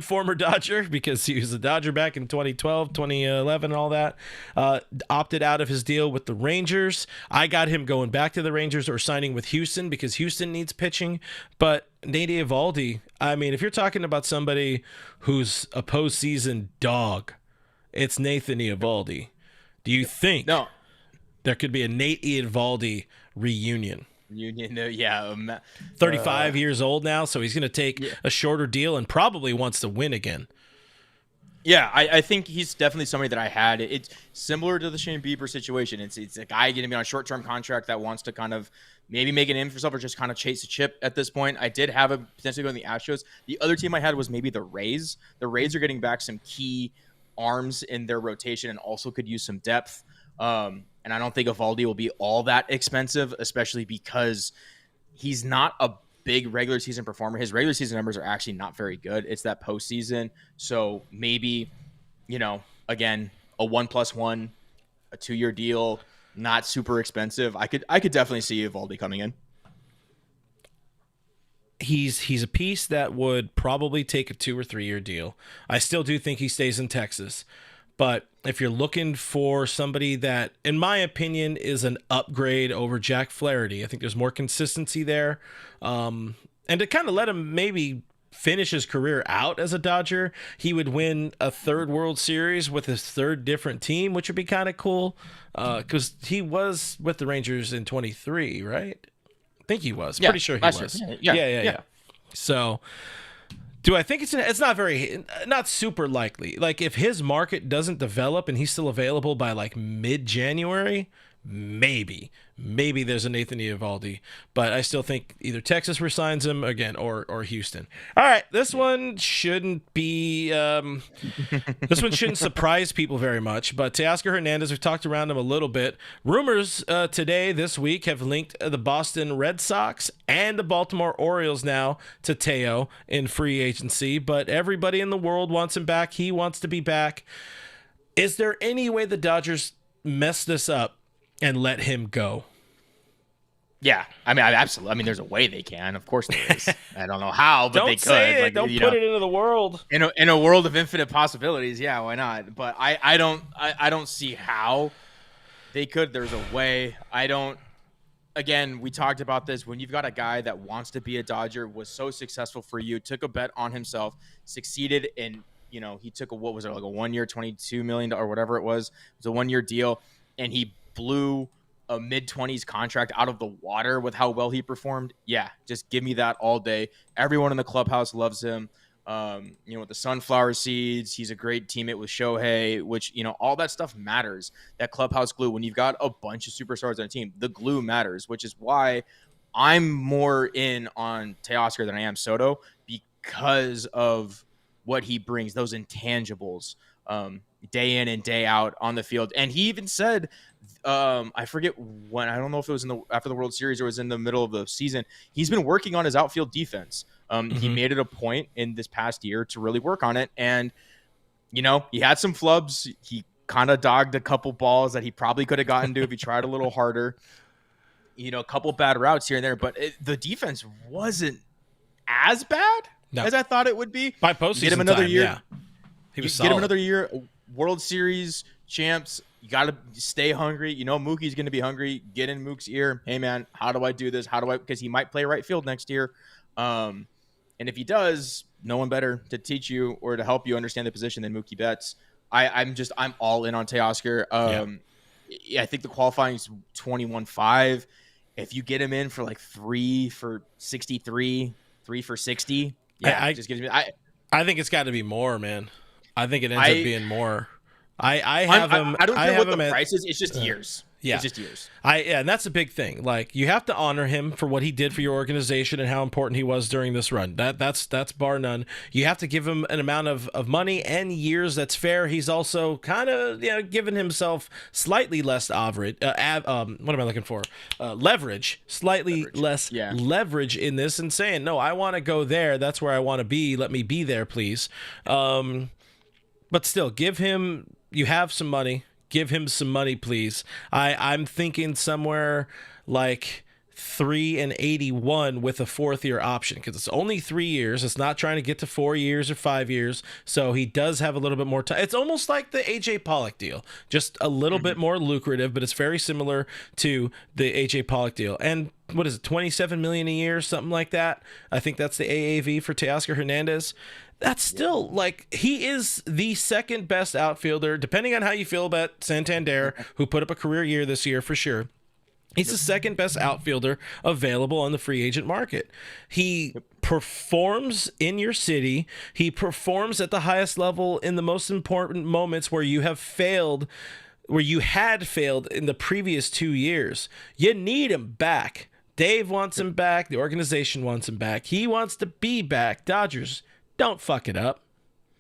Speaker 1: former Dodger, because he was a Dodger back in 2012, 2011, and all that, opted out of his deal with the Rangers. I got him going back to the Rangers or signing with Houston because Houston needs pitching. But Nate Eovaldi, I mean, if you're talking about somebody who's a postseason dog, it's Nathan Eovaldi. Do you think there could be a Nate Eovaldi reunion? 35 years old now, so he's going to take a shorter deal and probably wants to win again.
Speaker 2: Yeah, I think he's definitely somebody that I had. It's similar to the Shane Bieber situation. It's a guy getting on a short-term contract that wants to kind of maybe make a name for himself or just kind of chase a chip at this point. I did have a potentially going to the Astros. The other team I had was maybe the Rays. The Rays are getting back some key arms in their rotation and also could use some depth. And I don't think Eovaldi will be all that expensive, especially because he's not a big regular season performer. His regular season numbers are actually not very good. It's that postseason. So maybe, again, a 1+1, a 2-year deal, not super expensive. I could definitely see Eovaldi coming in.
Speaker 1: He's a piece that would probably take a 2 or 3 year deal. I still do think he stays in Texas. But if you're looking for somebody that, in my opinion, is an upgrade over Jack Flaherty, I think there's more consistency there. And to kind of let him maybe finish his career out as a Dodger, he would win a third World Series with his third different team, which would be kind of cool. Because he was with the Rangers in 23, right? I think he was. Pretty sure he was. Yeah. So, do I think it's not super likely? Like, if his market doesn't develop and he's still available by like mid-January, maybe there's a Nathan Eovaldi, but I still think either Texas resigns him again or Houston. All right, this one shouldn't be this one shouldn't surprise people very much, but Teoscar Hernandez, we've talked around him a little bit. Rumors this week have linked the Boston Red Sox and the Baltimore Orioles now to Teo in free agency, but everybody in the world wants him back. He wants to be back. Is there any way the Dodgers mess this up and let him go?
Speaker 2: Yeah, I mean, absolutely. I mean, there's a way they can. Of course there is. I don't know how, but they could.
Speaker 1: Don't put it into the world.
Speaker 2: In a world of infinite possibilities, yeah, why not? But I don't see how they could. There's a way. Again, we talked about this. When you've got a guy that wants to be a Dodger, was so successful for you, took a bet on himself, succeeded in, he took a 1 year, $22 million or whatever it was. It was a 1 year deal, and he blew a mid-20s contract out of the water with how well he performed. Yeah, just give me that all day. Everyone in the clubhouse loves him. With the sunflower seeds, he's a great teammate with Shohei, which, all that stuff matters. That clubhouse glue, when you've got a bunch of superstars on a team, the glue matters, which is why I'm more in on Teoscar than I am Soto, because of what he brings, those intangibles, day in and day out on the field. And he even said, I forget when, I don't know if it was after the World Series or was in the middle of the season, he's been working on his outfield defense. He made it a point in this past year to really work on it. And, he had some flubs. He kind of dogged a couple balls that he probably could have gotten to if he tried a little harder. A couple bad routes here and there, but the defense wasn't as bad as I thought it would be.
Speaker 1: By postseason
Speaker 2: get him another
Speaker 1: time,
Speaker 2: year.
Speaker 1: Yeah. He was solid.
Speaker 2: Get him another year. World Series champs. You got to stay hungry. Mookie's going to be hungry. Get in Mook's ear. Hey, man, how do I do this? Because he might play right field next year. And if he does, no one better to teach you or to help you understand the position than Mookie Betts. I'm all in on Teoscar. I think the qualifying is 21.5. If you get him in for like 3 for 63, 3 for 60, just gives me.
Speaker 3: I think it's got to be more, man. I think it ends up being more. I have him.
Speaker 2: I don't care what the price is. It's just years.
Speaker 3: Yeah.
Speaker 2: It's just years.
Speaker 3: And that's a big thing. Like, you have to honor him for what he did for your organization and how important he was during this run. That's bar none. You have to give him an amount of money and years that's fair. He's also kind of given himself slightly less leverage. Slightly less leverage in this, and saying, no, I want to go there. That's where I want to be. Let me be there, please. But still, give him. You have some money. Give him some money, please. I'm thinking somewhere like 3.81 with a 4th-year option, because it's only 3 years. It's not trying to get to 4 years or 5 years, so he does have a little bit more time. It's almost like the AJ Pollock deal, just a little bit more lucrative, but it's very similar to the AJ Pollock deal. And what is it, $27 million a year, something like that? I think that's the AAV for Teoscar Hernandez. That's still, like, he is the second best outfielder, depending on how you feel about Santander, who put up a career year this year for sure. He's the second best outfielder available on the free agent market. He performs in your city. He performs at the highest level in the most important moments where you have failed, where you had failed in the previous 2 years. You need him back. Dave wants him back. The organization wants him back. He wants to be back. Dodgers, don't fuck it up.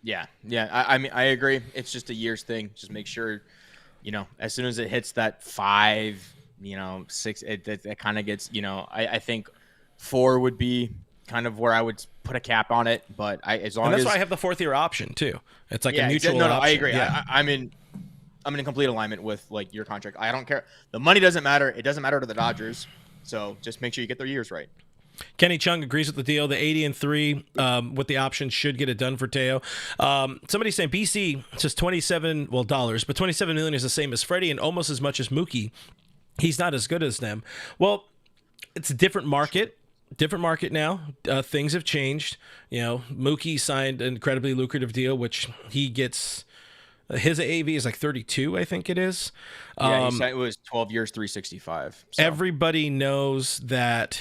Speaker 2: Yeah. I mean, I agree. It's just a year's thing. Just make sure, as soon as it hits that 5, 6, it kind of gets, I think 4 would be kind of where I would put a cap on it. But that's
Speaker 3: why I have the 4th-year option too. It's like a mutual option.
Speaker 2: I agree.
Speaker 3: Yeah.
Speaker 2: I'm in complete alignment with like your contract. I don't care. The money doesn't matter. It doesn't matter to the Dodgers. So just make sure you get their years right.
Speaker 3: Kenny Chung agrees with the deal. The 80-3 with the option should get it done for Teo. Somebody's saying BC says $27 but $27 million is the same as Freddie and almost as much as Mookie. He's not as good as them. Well, it's a different market. different market now. Things have changed. Mookie signed an incredibly lucrative deal, which he gets. His AAV is like 32, I think it is.
Speaker 2: Yeah, he signed, it was 12 years, 365. So.
Speaker 3: Everybody knows that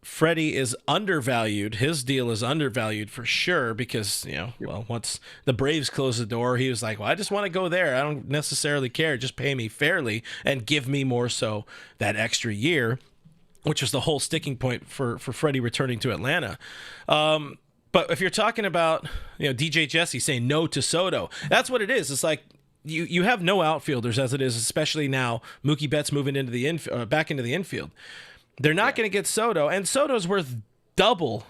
Speaker 3: Freddie is undervalued. His deal is undervalued for sure because, once the Braves closed the door, he was like, well, I just want to go there. I don't necessarily care. Just pay me fairly and give me more so that extra year, which was the whole sticking point for Freddie returning to Atlanta. But if you're talking about, DJ Jesse saying no to Soto, that's what it is. It's like you have no outfielders as it is, especially now. Mookie Betts moving into back into the infield. They're not going to get Soto, and Soto's worth double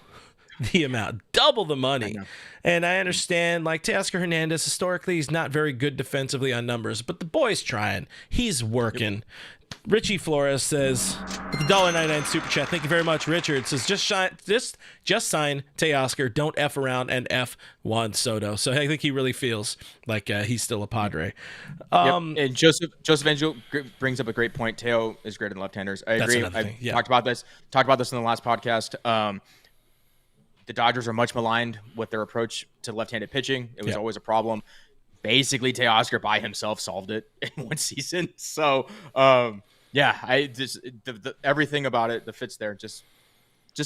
Speaker 3: the amount, double the money. And I understand, like Teoscar Hernandez, historically, he's not very good defensively on numbers, but the boy's trying. He's working. Richie Flores says, with the $1.99 super chat, thank you very much, Richard. Says, just sign Teoscar, don't F around and F Juan Soto. So I think he really feels like he's still a Padre.
Speaker 2: And Joseph Angel brings up a great point. Teo is great in left-handers. I agree. I talked about this in the last podcast. The Dodgers are much maligned with their approach to left-handed pitching. It was always a problem. Basically, Teoscar by himself solved it in one season. So, I just everything about it that fits there. Just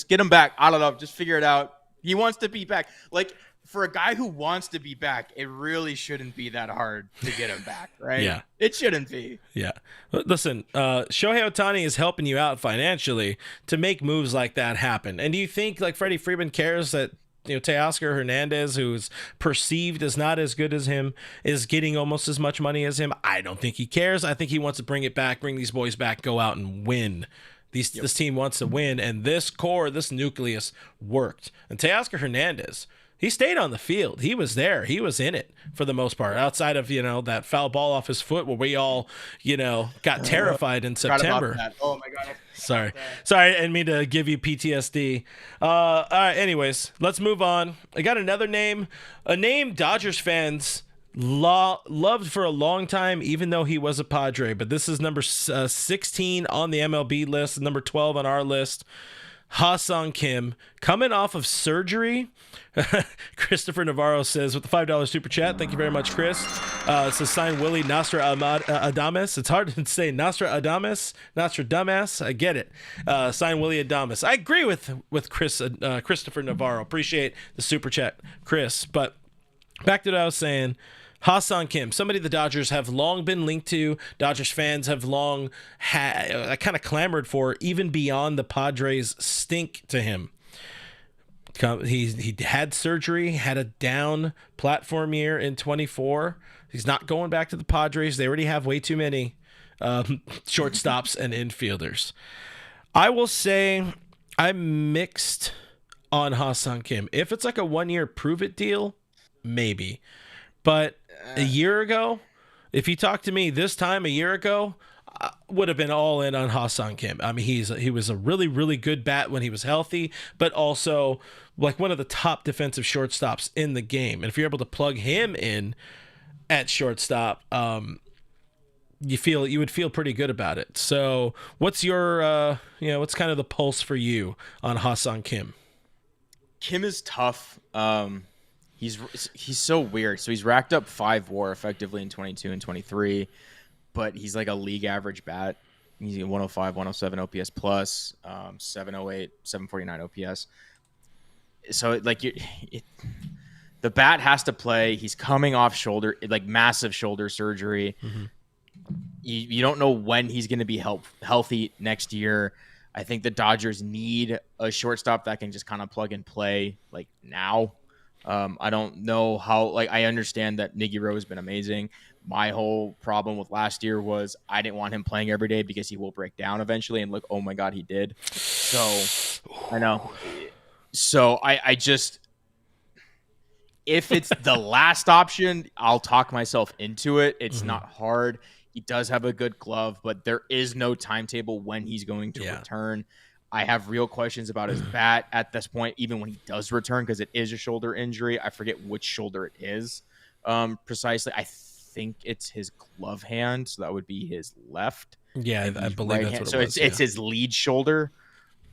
Speaker 2: get him back. I don't know. Just figure it out. He wants to be back. Like, for a guy who wants to be back, it really shouldn't be that hard to get him back, right?
Speaker 3: Yeah.
Speaker 2: It shouldn't be.
Speaker 3: Yeah. Listen, Shohei Ohtani is helping you out financially to make moves like that happen. And do you think, like, Freddie Freeman cares that, Teoscar Hernandez, who's perceived as not as good as him, is getting almost as much money as him? I don't think he cares. I think he wants to bring it back, bring these boys back, go out and win. This team wants to win, and this core, this nucleus worked. And Teoscar Hernandez, he stayed on the field. He was there. He was in it for the most part, outside of, that foul ball off his foot where we all, got terrified in September.
Speaker 2: Oh, my God.
Speaker 3: Sorry, I didn't mean to give you PTSD. All right, anyways, let's move on. I got another name, a name Dodgers fans loved for a long time, even though he was a Padre. But this is number 16 on the MLB list, number 12 on our list. Ha-Seong Kim, coming off of surgery. Christopher Navarro says, with the $5 super chat, thank you very much, Chris. It says, sign Willy Nostradamus. It's hard to say Nostradamus. I get it. Sign Willy Adames. I agree with Christopher Navarro. Appreciate the super chat, Chris. But back to what I was saying. Ha-Seong Kim, somebody the Dodgers have long been linked to. Dodgers fans have long kind of clamored for, even beyond the Padres' stink to him. He had surgery, had a down platform year in 24. He's not going back to the Padres. They already have way too many shortstops and infielders. I will say I'm mixed on Ha-Seong Kim. If it's like a 1-year prove-it deal, maybe. But a year ago, if you talked to me this time a year ago, I would have been all in on Ha-Seong Kim. I mean, he was a really, really good bat when he was healthy, but also like one of the top defensive shortstops in the game. And if you're able to plug him in at shortstop, you would feel pretty good about it. So what's your, what's kind of the pulse for you on Ha-Seong Kim?
Speaker 2: Kim is tough. He's so weird. So he's racked up 5 WAR effectively in 22 and 23, but he's like a league average bat. He's 105, 107 OPS plus, 708, 749 OPS. So the bat has to play. He's coming off massive shoulder surgery. Mm-hmm. You don't know when he's going to be healthy next year. I think the Dodgers need a shortstop that can just kind of plug and play like now. I don't know how, I understand that Miggy Rowe has been amazing. My whole problem with last year was I didn't want him playing every day because he will break down eventually. And look, oh my God, he did. So I know. So I just, if it's the last option, I'll talk myself into it. It's not hard. He does have a good glove, but there is no timetable when he's going to return. I have real questions about his bat at this point, even when he does return, because it is a shoulder injury. I forget which shoulder it is precisely. I think it's his glove hand, so that would be his left.
Speaker 3: Yeah, I believe that's what it was.
Speaker 2: So it's his lead shoulder.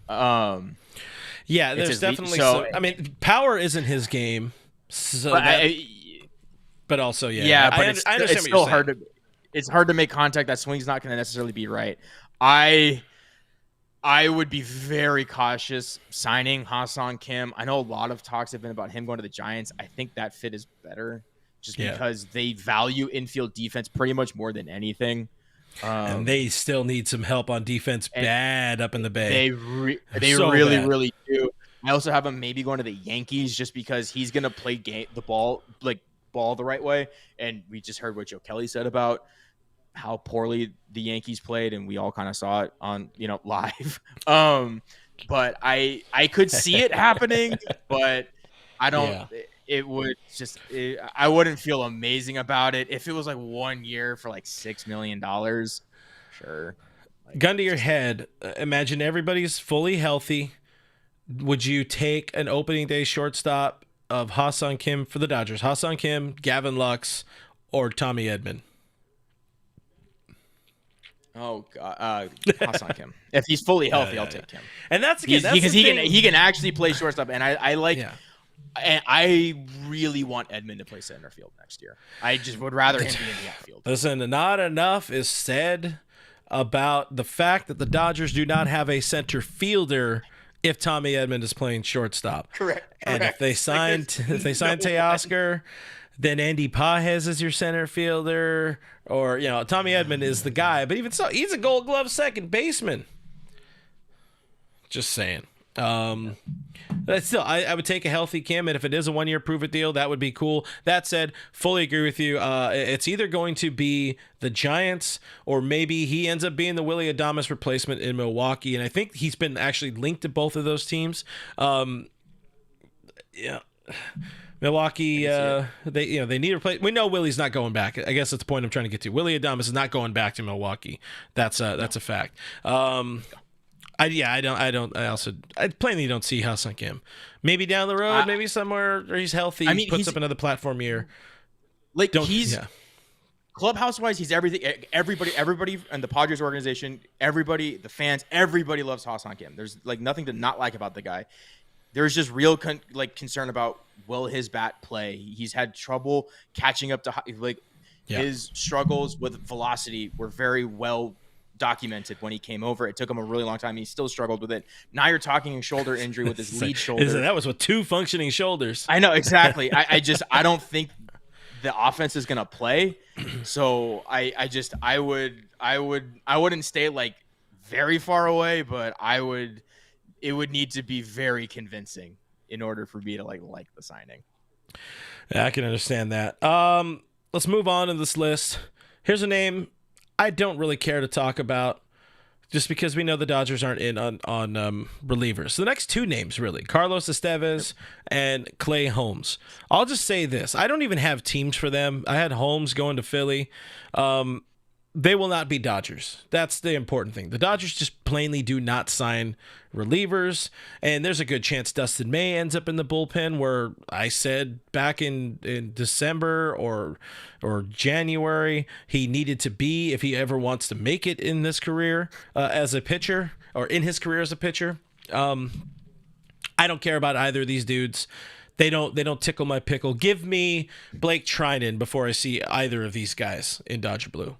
Speaker 3: Yeah, there's definitely some. I mean, power isn't his game, so but also,
Speaker 2: yeah. But
Speaker 3: I understand
Speaker 2: it's still hard to. It's hard to make contact. That swing's not going to necessarily be right. I would be very cautious signing Ha-Seong Kim. I know a lot of talks have been about him going to the Giants. I think that fit is better, just because they value infield defense pretty much more than anything.
Speaker 3: And they still need some help on defense bad up in the Bay.
Speaker 2: They so really do. I also have him maybe going to the Yankees just because he's going to play the ball the right way. And we just heard what Joe Kelly said about how poorly the Yankees played, and we all kind of saw it on, live. But I could see it happening, but I don't. Yeah. It would just. I wouldn't feel amazing about it if it was like 1 year for like $6 million. Sure.
Speaker 3: Gun to your head. Imagine everybody's fully healthy. Would you take an opening day shortstop of Ha-Seong Kim for the Dodgers? Ha-Seong Kim, Gavin Lux, or Tommy Edman?
Speaker 2: Oh God, Ha-Seong Kim. If he's fully healthy, I'll take him.
Speaker 3: And that's
Speaker 2: because he can actually play shortstop, and I like. Yeah. And I really want Edman to play center field next year. I just would rather him be in the outfield.
Speaker 3: Listen, not enough is said about the fact that the Dodgers do not have a center fielder if Tommy Edman is playing shortstop.
Speaker 2: Correct.
Speaker 3: And if they sign Teoscar, then Andy Pages is your center fielder, or Tommy Edman is the guy. But even so, he's a Gold Glove second baseman. Just saying. But still, I would take a healthy Kim, and if it is a 1 year prove it deal, that would be cool. That said, fully agree with you. It's either going to be the Giants, or maybe he ends up being the Willy Adames replacement in Milwaukee, and I think he's been actually linked to both of those teams. Milwaukee, they need to replace. We know Willy's not going back. I guess that's the point I'm trying to get to. Willy Adames is not going back to Milwaukee. That's a fact. I plainly don't see Ha-Seong Kim. Maybe down the road, maybe somewhere where he's healthy. I mean, puts up another platform year.
Speaker 2: Clubhouse wise, he's everything. Everybody, and the Padres organization, everybody, the fans, everybody loves Ha-Seong Kim. There's nothing to not like about the guy. There's just real concern about will his bat play. He's had trouble catching up to his struggles with velocity were very well documented when he came over. It took him a really long time. He still struggled with it. Now you're talking a shoulder injury with his lead shoulder.
Speaker 3: That was with two functioning shoulders.
Speaker 2: I know, exactly. I don't think the offense is gonna play. So I wouldn't stay very far away, but it would need to be very convincing in order for me to like the signing.
Speaker 3: Yeah, I can understand that. Let's move on to this list. Here's a name I don't really care to talk about, just because we know the Dodgers aren't in on relievers. So the next two names, really, Carlos Estevez and Clay Holmes. I'll just say this. I don't even have teams for them. I had Holmes going to Philly. They will not be Dodgers. That's the important thing. The Dodgers just plainly do not sign relievers, and there's a good chance Dustin May ends up in the bullpen, where I said back in December or January he needed to be if he ever wants to make it in this career as a pitcher, or in his career as a pitcher. I don't care about either of these dudes. They don't tickle my pickle. Give me Blake Trinan before I see either of these guys in Dodger blue.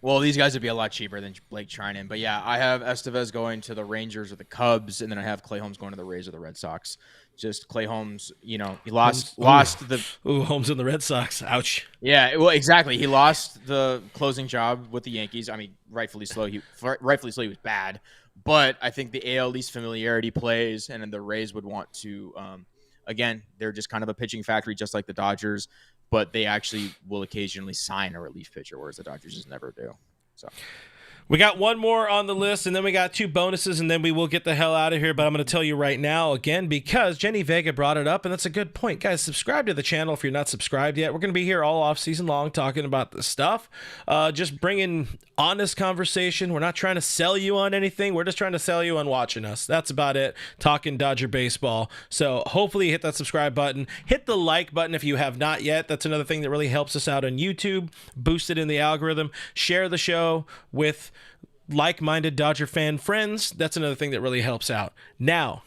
Speaker 2: Well, these guys would be a lot cheaper than Blake Trinan. But yeah, I have Estevez going to the Rangers or the Cubs, and then I have Clay Holmes going to the Rays or the Red Sox. Just Clay Holmes, he lost the
Speaker 3: Holmes in the Red Sox. Ouch.
Speaker 2: Yeah, well, exactly. He lost the closing job with the Yankees. I mean, rightfully so. He was bad, but I think the AL East familiarity plays, and then the Rays would want to. Again, they're just kind of a pitching factory, just like the Dodgers. But they actually will occasionally sign a relief pitcher, whereas the Dodgers just never do. So
Speaker 3: we got one more on the list, and then we got two bonuses, and then we will get the hell out of here. But I'm going to tell you right now, again, because Jenny Vega brought it up, and that's a good point. Guys, subscribe to the channel if you're not subscribed yet. We're going to be here all off season long talking about this stuff. Just bringing honest conversation. We're not trying to sell you on anything. We're just trying to sell you on watching us. That's about it. Talking Dodger baseball. So hopefully you hit that subscribe button. Hit the like button if you have not yet. That's another thing that really helps us out on YouTube. Boost it in the algorithm. Share the show with like-minded Dodger fan friends, that's another thing that really helps out. Now,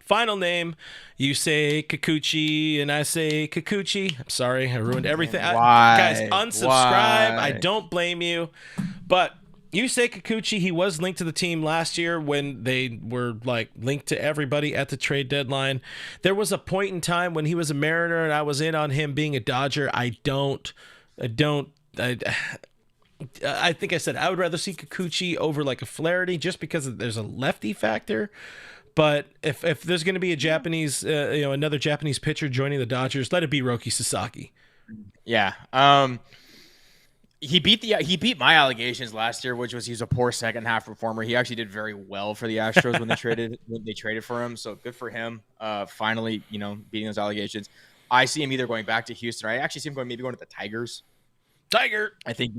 Speaker 3: final name, you say Kikuchi and I say Kikuchi. I'm sorry, I ruined everything. Guys, unsubscribe.
Speaker 2: Why?
Speaker 3: I don't blame you. But you say Kikuchi, he was linked to the team last year when they were like linked to everybody at the trade deadline. There was a point in time when he was a Mariner and I was in on him being a Dodger. I think I said I would rather see Kikuchi over like a Flaherty just because there's a lefty factor. But if there's going to be a Japanese, another Japanese pitcher joining the Dodgers, let it be Roki Sasaki.
Speaker 2: Yeah. He beat my allegations last year, which was he's a poor second half performer. He actually did very well for the Astros when they traded for him. So good for him. Finally, beating those allegations. I see him either going back to Houston, or I actually see him going to the Tigers.
Speaker 3: Tiger.
Speaker 2: I think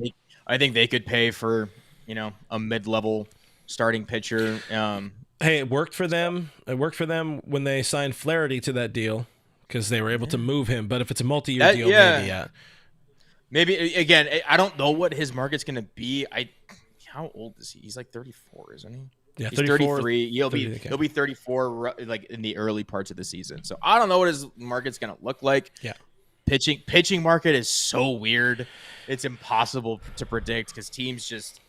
Speaker 2: they could pay for a mid-level starting pitcher.
Speaker 3: Hey, it worked for them. It worked for them when they signed Flaherty to that deal because they were able to move him. But if it's a multi-year deal,
Speaker 2: maybe again, I don't know what his market's going to be. How old is he? He's like 34, isn't he?
Speaker 3: Yeah,
Speaker 2: he's 33. He'll be 34 like in the early parts of the season. So I don't know what his market's going to look like.
Speaker 3: Yeah.
Speaker 2: Pitching market is so weird. It's impossible to predict because teams just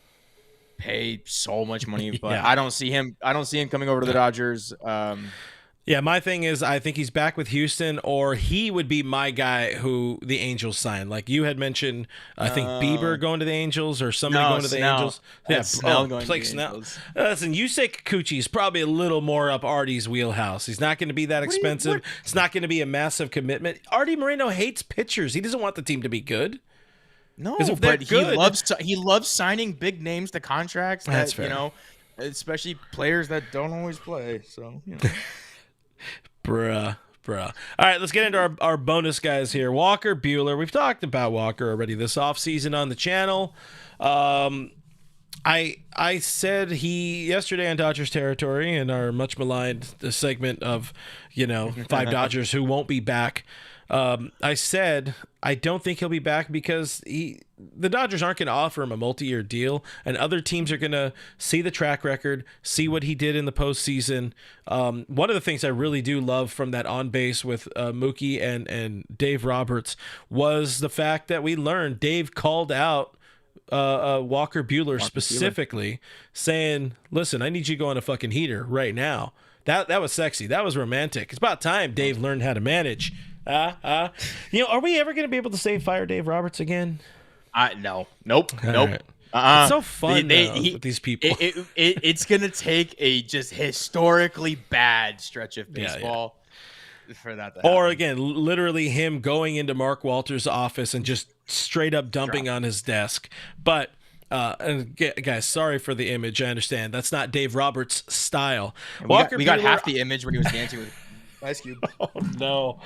Speaker 2: pay so much money. But I don't see him coming over to the Dodgers.
Speaker 3: My thing is I think he's back with Houston, or he would be my guy who the Angels signed. Like you had mentioned, I think Bieber going to the Angels or somebody going to the Angels.
Speaker 2: Snell going to the
Speaker 3: Snell.
Speaker 2: Angels.
Speaker 3: Listen, you say Kikuchi is probably a little more up Artie's wheelhouse. He's not going to be that expensive. It's not going to be a massive commitment. Artie Moreno hates pitchers. He doesn't want the team to be good.
Speaker 2: No, but he loves signing big names to contracts that,
Speaker 3: That's fair.
Speaker 2: Especially players that don't always play. So,
Speaker 3: Bruh. All right, let's get into our bonus guys here. Walker Buehler. We've talked about Walker already this offseason on the channel. I said he yesterday on Dodgers territory in our much maligned segment of, 5 Dodgers who won't be back. I said I don't think he'll be back because the Dodgers aren't going to offer him a multi-year deal, and other teams are going to see the track record, see what he did in the postseason. One of the things I really do love from that on base with Mookie and Dave Roberts was the fact that we learned Dave called out Walker Buehler specifically, saying, "Listen, I need you to go on a fucking heater right now." That was sexy. That was romantic. It's about time Dave learned how to manage. Are we ever going to be able to say fire Dave Roberts again?
Speaker 2: No. Nope.
Speaker 3: Right. It's so fun with these people.
Speaker 2: It's going to take a just historically bad stretch of baseball for that to happen.
Speaker 3: Or again, literally him going into Mark Walters' office and just straight up dumping on his desk. But guys, sorry for the image. I understand that's not Dave Roberts' style.
Speaker 2: We got half the image when he was dancing with Ice Cube.
Speaker 3: Oh no.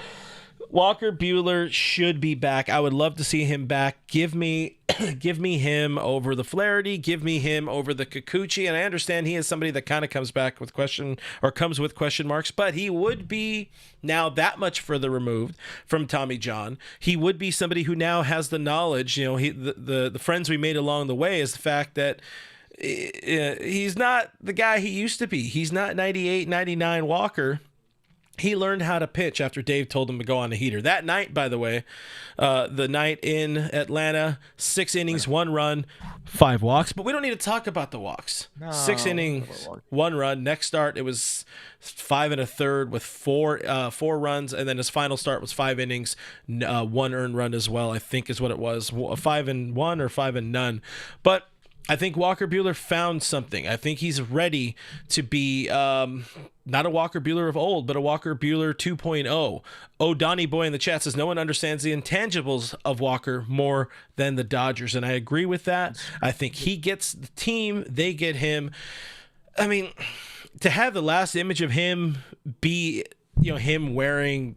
Speaker 3: Walker Buehler should be back. I would love to see him back. Give me him over the Flaherty. Give me him over the Kikuchi. And I understand he is somebody that kind of comes with question marks, but he would be now that much further removed from Tommy John. He would be somebody who now has the knowledge. The friends we made along the way is the fact that he's not the guy he used to be. He's not 98, 99 Walker. He learned how to pitch after Dave told him to go on the heater. That night, by the way, the night in Atlanta, 6 innings, 1 run, 5 walks. But we don't need to talk about the walks. No, 6 innings, 1 run. Next start, it was 5 1/3 with 4 runs. And then his final start was 5 innings, 1 earned run as well, I think is what it was. 5 and 1 or 5 and none. But I think Walker Buehler found something. I think he's ready to be not a Walker Buehler of old, but a Walker Buehler 2.0. Donnie Boy in the chat says no one understands the intangibles of Walker more than the Dodgers, and I agree with that. I think he gets the team, they get him. I mean, to have the last image of him be, him wearing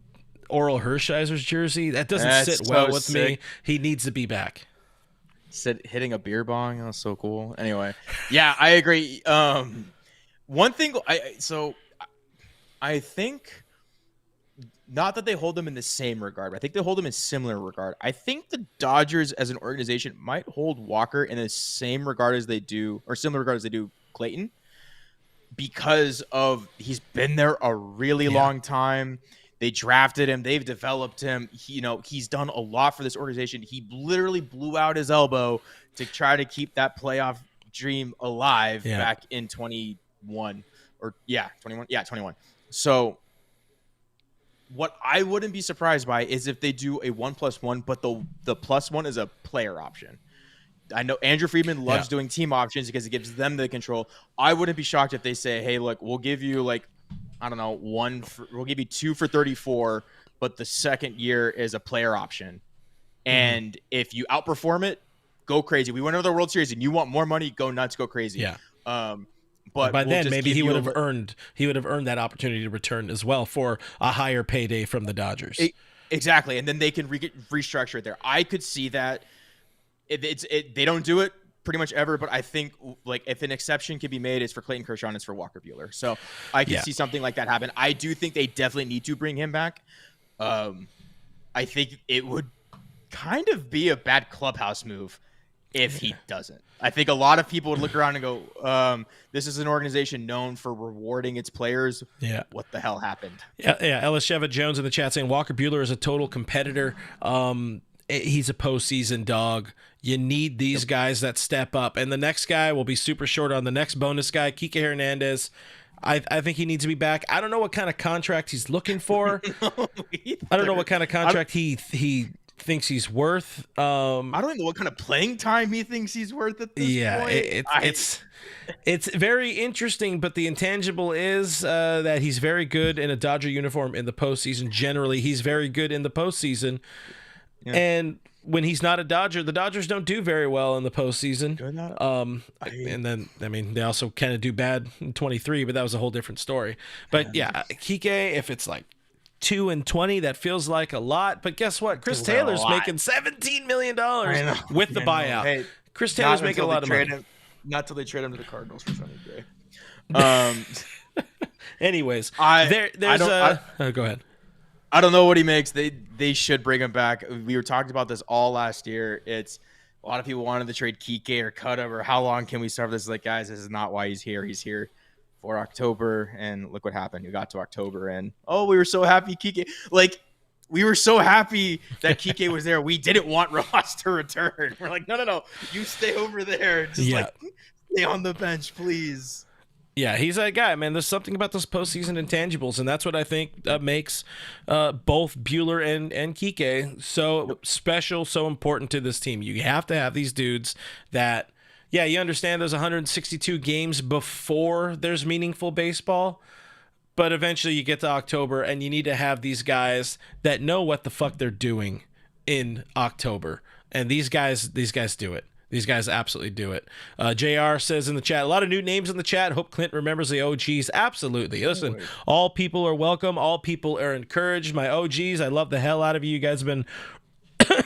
Speaker 3: Orel Hershiser's jersey, that doesn't sit well with me. He needs to be back.
Speaker 2: Hitting a beer bong, that was so cool. Anyway, yeah, I agree. One thing, I think not that they hold them in the same regard, but I think they hold them in similar regard. I think the Dodgers as an organization might hold Walker in the same regard as they do, or similar regard as they do Clayton, because of he's been there a really long time. They drafted him. They've developed him. He's done a lot for this organization. He literally blew out his elbow to try to keep that playoff dream alive back in 21. Yeah, 21. So what I wouldn't be surprised by is if they do a 1+1, but the +1 is a player option. I know Andrew Friedman loves doing team options because it gives them the control. I wouldn't be shocked if they say, hey, look, we'll give you we'll give you 2 for 34, but the second year is a player option. And if you outperform it, go crazy. We went over the World Series and you want more money, go nuts, go crazy.
Speaker 3: Yeah.
Speaker 2: But
Speaker 3: by then maybe he would have earned that opportunity to return as well for a higher payday from the Dodgers.
Speaker 2: Exactly. And then they can restructure it there. I could see that. They don't do it pretty much ever, but I think like if an exception can be made, it's for Clayton Kershaw and it's for Walker Buehler. So I can see something like that happen. I do think they definitely need to bring him back. I think it would kind of be a bad clubhouse move if he doesn't. I think a lot of people would look around and go, this is an organization known for rewarding its players.
Speaker 3: Yeah.
Speaker 2: What the hell happened?
Speaker 3: Yeah. Ellis Sheva Jones in the chat saying Walker Buehler is a total competitor. He's a postseason dog. You need these guys that step up. And the next guy will be super short on the next bonus guy, Kike Hernandez. I think he needs to be back. I don't know what kind of contract he's looking for. I don't know what kind of contract he thinks he's worth.
Speaker 2: I don't even know what kind of playing time he thinks he's worth at this point.
Speaker 3: It's very interesting, but the intangible is that he's very good in a Dodger uniform in the postseason. Generally, he's very good in the postseason. Yeah. And when he's not a Dodger, the Dodgers don't do very well in the postseason. And then, I mean, they also kind of do bad in 23, but that was a whole different story. But Kike, if it's like 2-20, that feels like a lot. But guess what? Chris Taylor's making $17 million with the buyout. Hey, Chris Taylor's making a lot of money.
Speaker 2: Not till they trade him to the Cardinals for Sonny Gray.
Speaker 3: Anyways, go ahead.
Speaker 2: I don't know what he makes. They should bring him back. We were talking about this all last year. It's a lot of people wanted to trade Kike or cut him, or how long can we serve this? Like, guys, this is not why he's here. He's here for October, and look what happened. You got to October, and we were so happy Kike. Like, we were so happy that Kike was there. We didn't want Ross to return. We're like, no, you stay over there. Just stay on the bench, please.
Speaker 3: Yeah, he's that guy, man. There's something about those postseason intangibles, and that's what I think makes both Buehler and Kike so special, so important to this team. You have to have these dudes that, you understand there's 162 games before there's meaningful baseball, but eventually you get to October, and you need to have these guys that know what the fuck they're doing in October, and these guys do it. These guys absolutely do it. JR says in the chat, a lot of new names in the chat. Hope Clint remembers the OGs. Absolutely. Listen, all people are welcome. All people are encouraged. My OGs, I love the hell out of you. You guys have been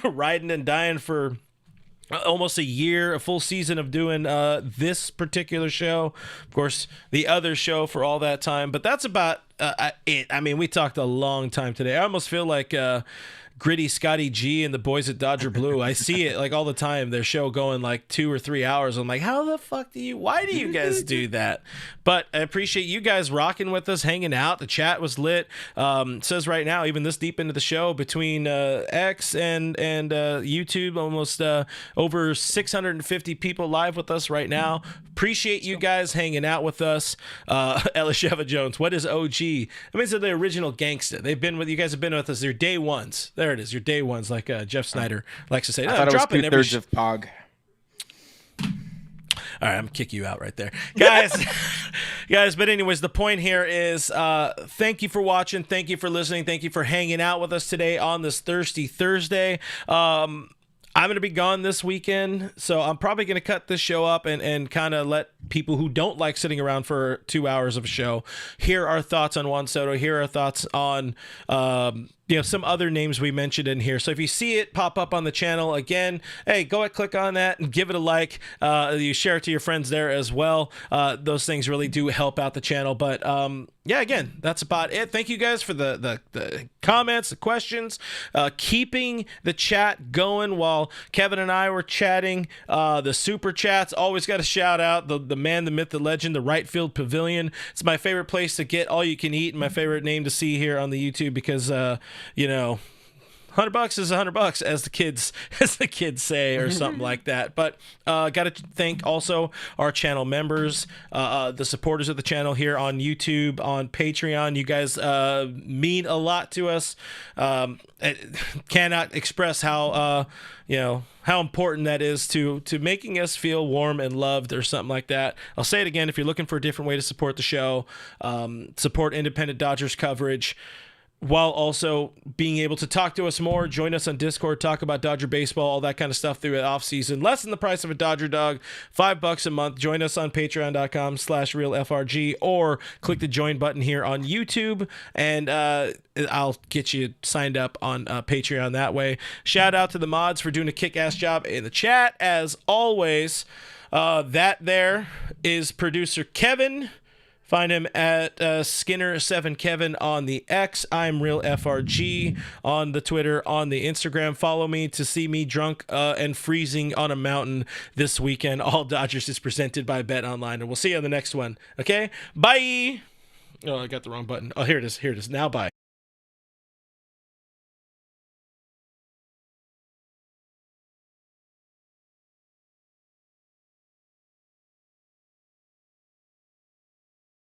Speaker 3: riding and dying for almost a year, a full season of doing this particular show. Of course, the other show for all that time. But that's about it. I mean, we talked a long time today. I almost feel like Gritty Scotty G and the boys at Dodger Blue. I see it like all the time. Their show going like 2 or 3 hours. I'm like, why do you guys do that? But I appreciate you guys rocking with us, hanging out. The chat was lit. Says right now, even this deep into the show, between X and YouTube, almost over 650 people live with us right now. Appreciate you guys hanging out with us. Elisheva Jones, what is OG? I mean, it's the original gangsta. You guys have been with us. They're day ones. There it is. Your day ones, like Jeff Snyder likes to say.
Speaker 2: I thought it was 2/3 of Pog.
Speaker 3: All right, I'm gonna kick you out right there, guys. But anyways, the point here is, thank you for watching, thank you for listening, thank you for hanging out with us today on this Thirsty Thursday. I'm going to be gone this weekend, so I'm probably going to cut this show up and kind of let people who don't like sitting around for 2 hours of a show hear our thoughts on Juan Soto, hear our thoughts on some other names we mentioned in here. So if you see it pop up on the channel again, hey, go ahead, click on that and give it a like. You share it to your friends there as well. Those things really do help out the channel. But yeah, again, that's about it. Thank you guys for the comments, the questions, keeping the chat going while Kevin and I were chatting. The super chats, always got to shout out the man, the myth, the legend, the Right Field Pavilion. It's my favorite place to get all you can eat and my favorite name to see here on the YouTube because, $100 is $100, as the kids say, or something like that. But got to thank also our channel members, the supporters of the channel here on YouTube, on Patreon. You guys mean a lot to us. Cannot express how how important that is to making us feel warm and loved, or something like that. I'll say it again: if you're looking for a different way to support the show, support independent Dodgers coverage, while also being able to talk to us more, join us on Discord, talk about Dodger baseball, all that kind of stuff through the offseason. Less than the price of a Dodger dog, $5 a month. Join us on patreon.com/realfrg or click the join button here on YouTube, and I'll get you signed up on Patreon that way. Shout out to the mods for doing a kick-ass job in the chat, as always. That there is producer Kevin. Find him at Skinner7Kevin on the X. I'm RealFRG on the Twitter, on the Instagram. Follow me to see me drunk and freezing on a mountain this weekend. All Dodgers is presented by Bet Online, and we'll see you on the next one. Okay? Bye! Oh, I got the wrong button. Oh, here it is. Now bye.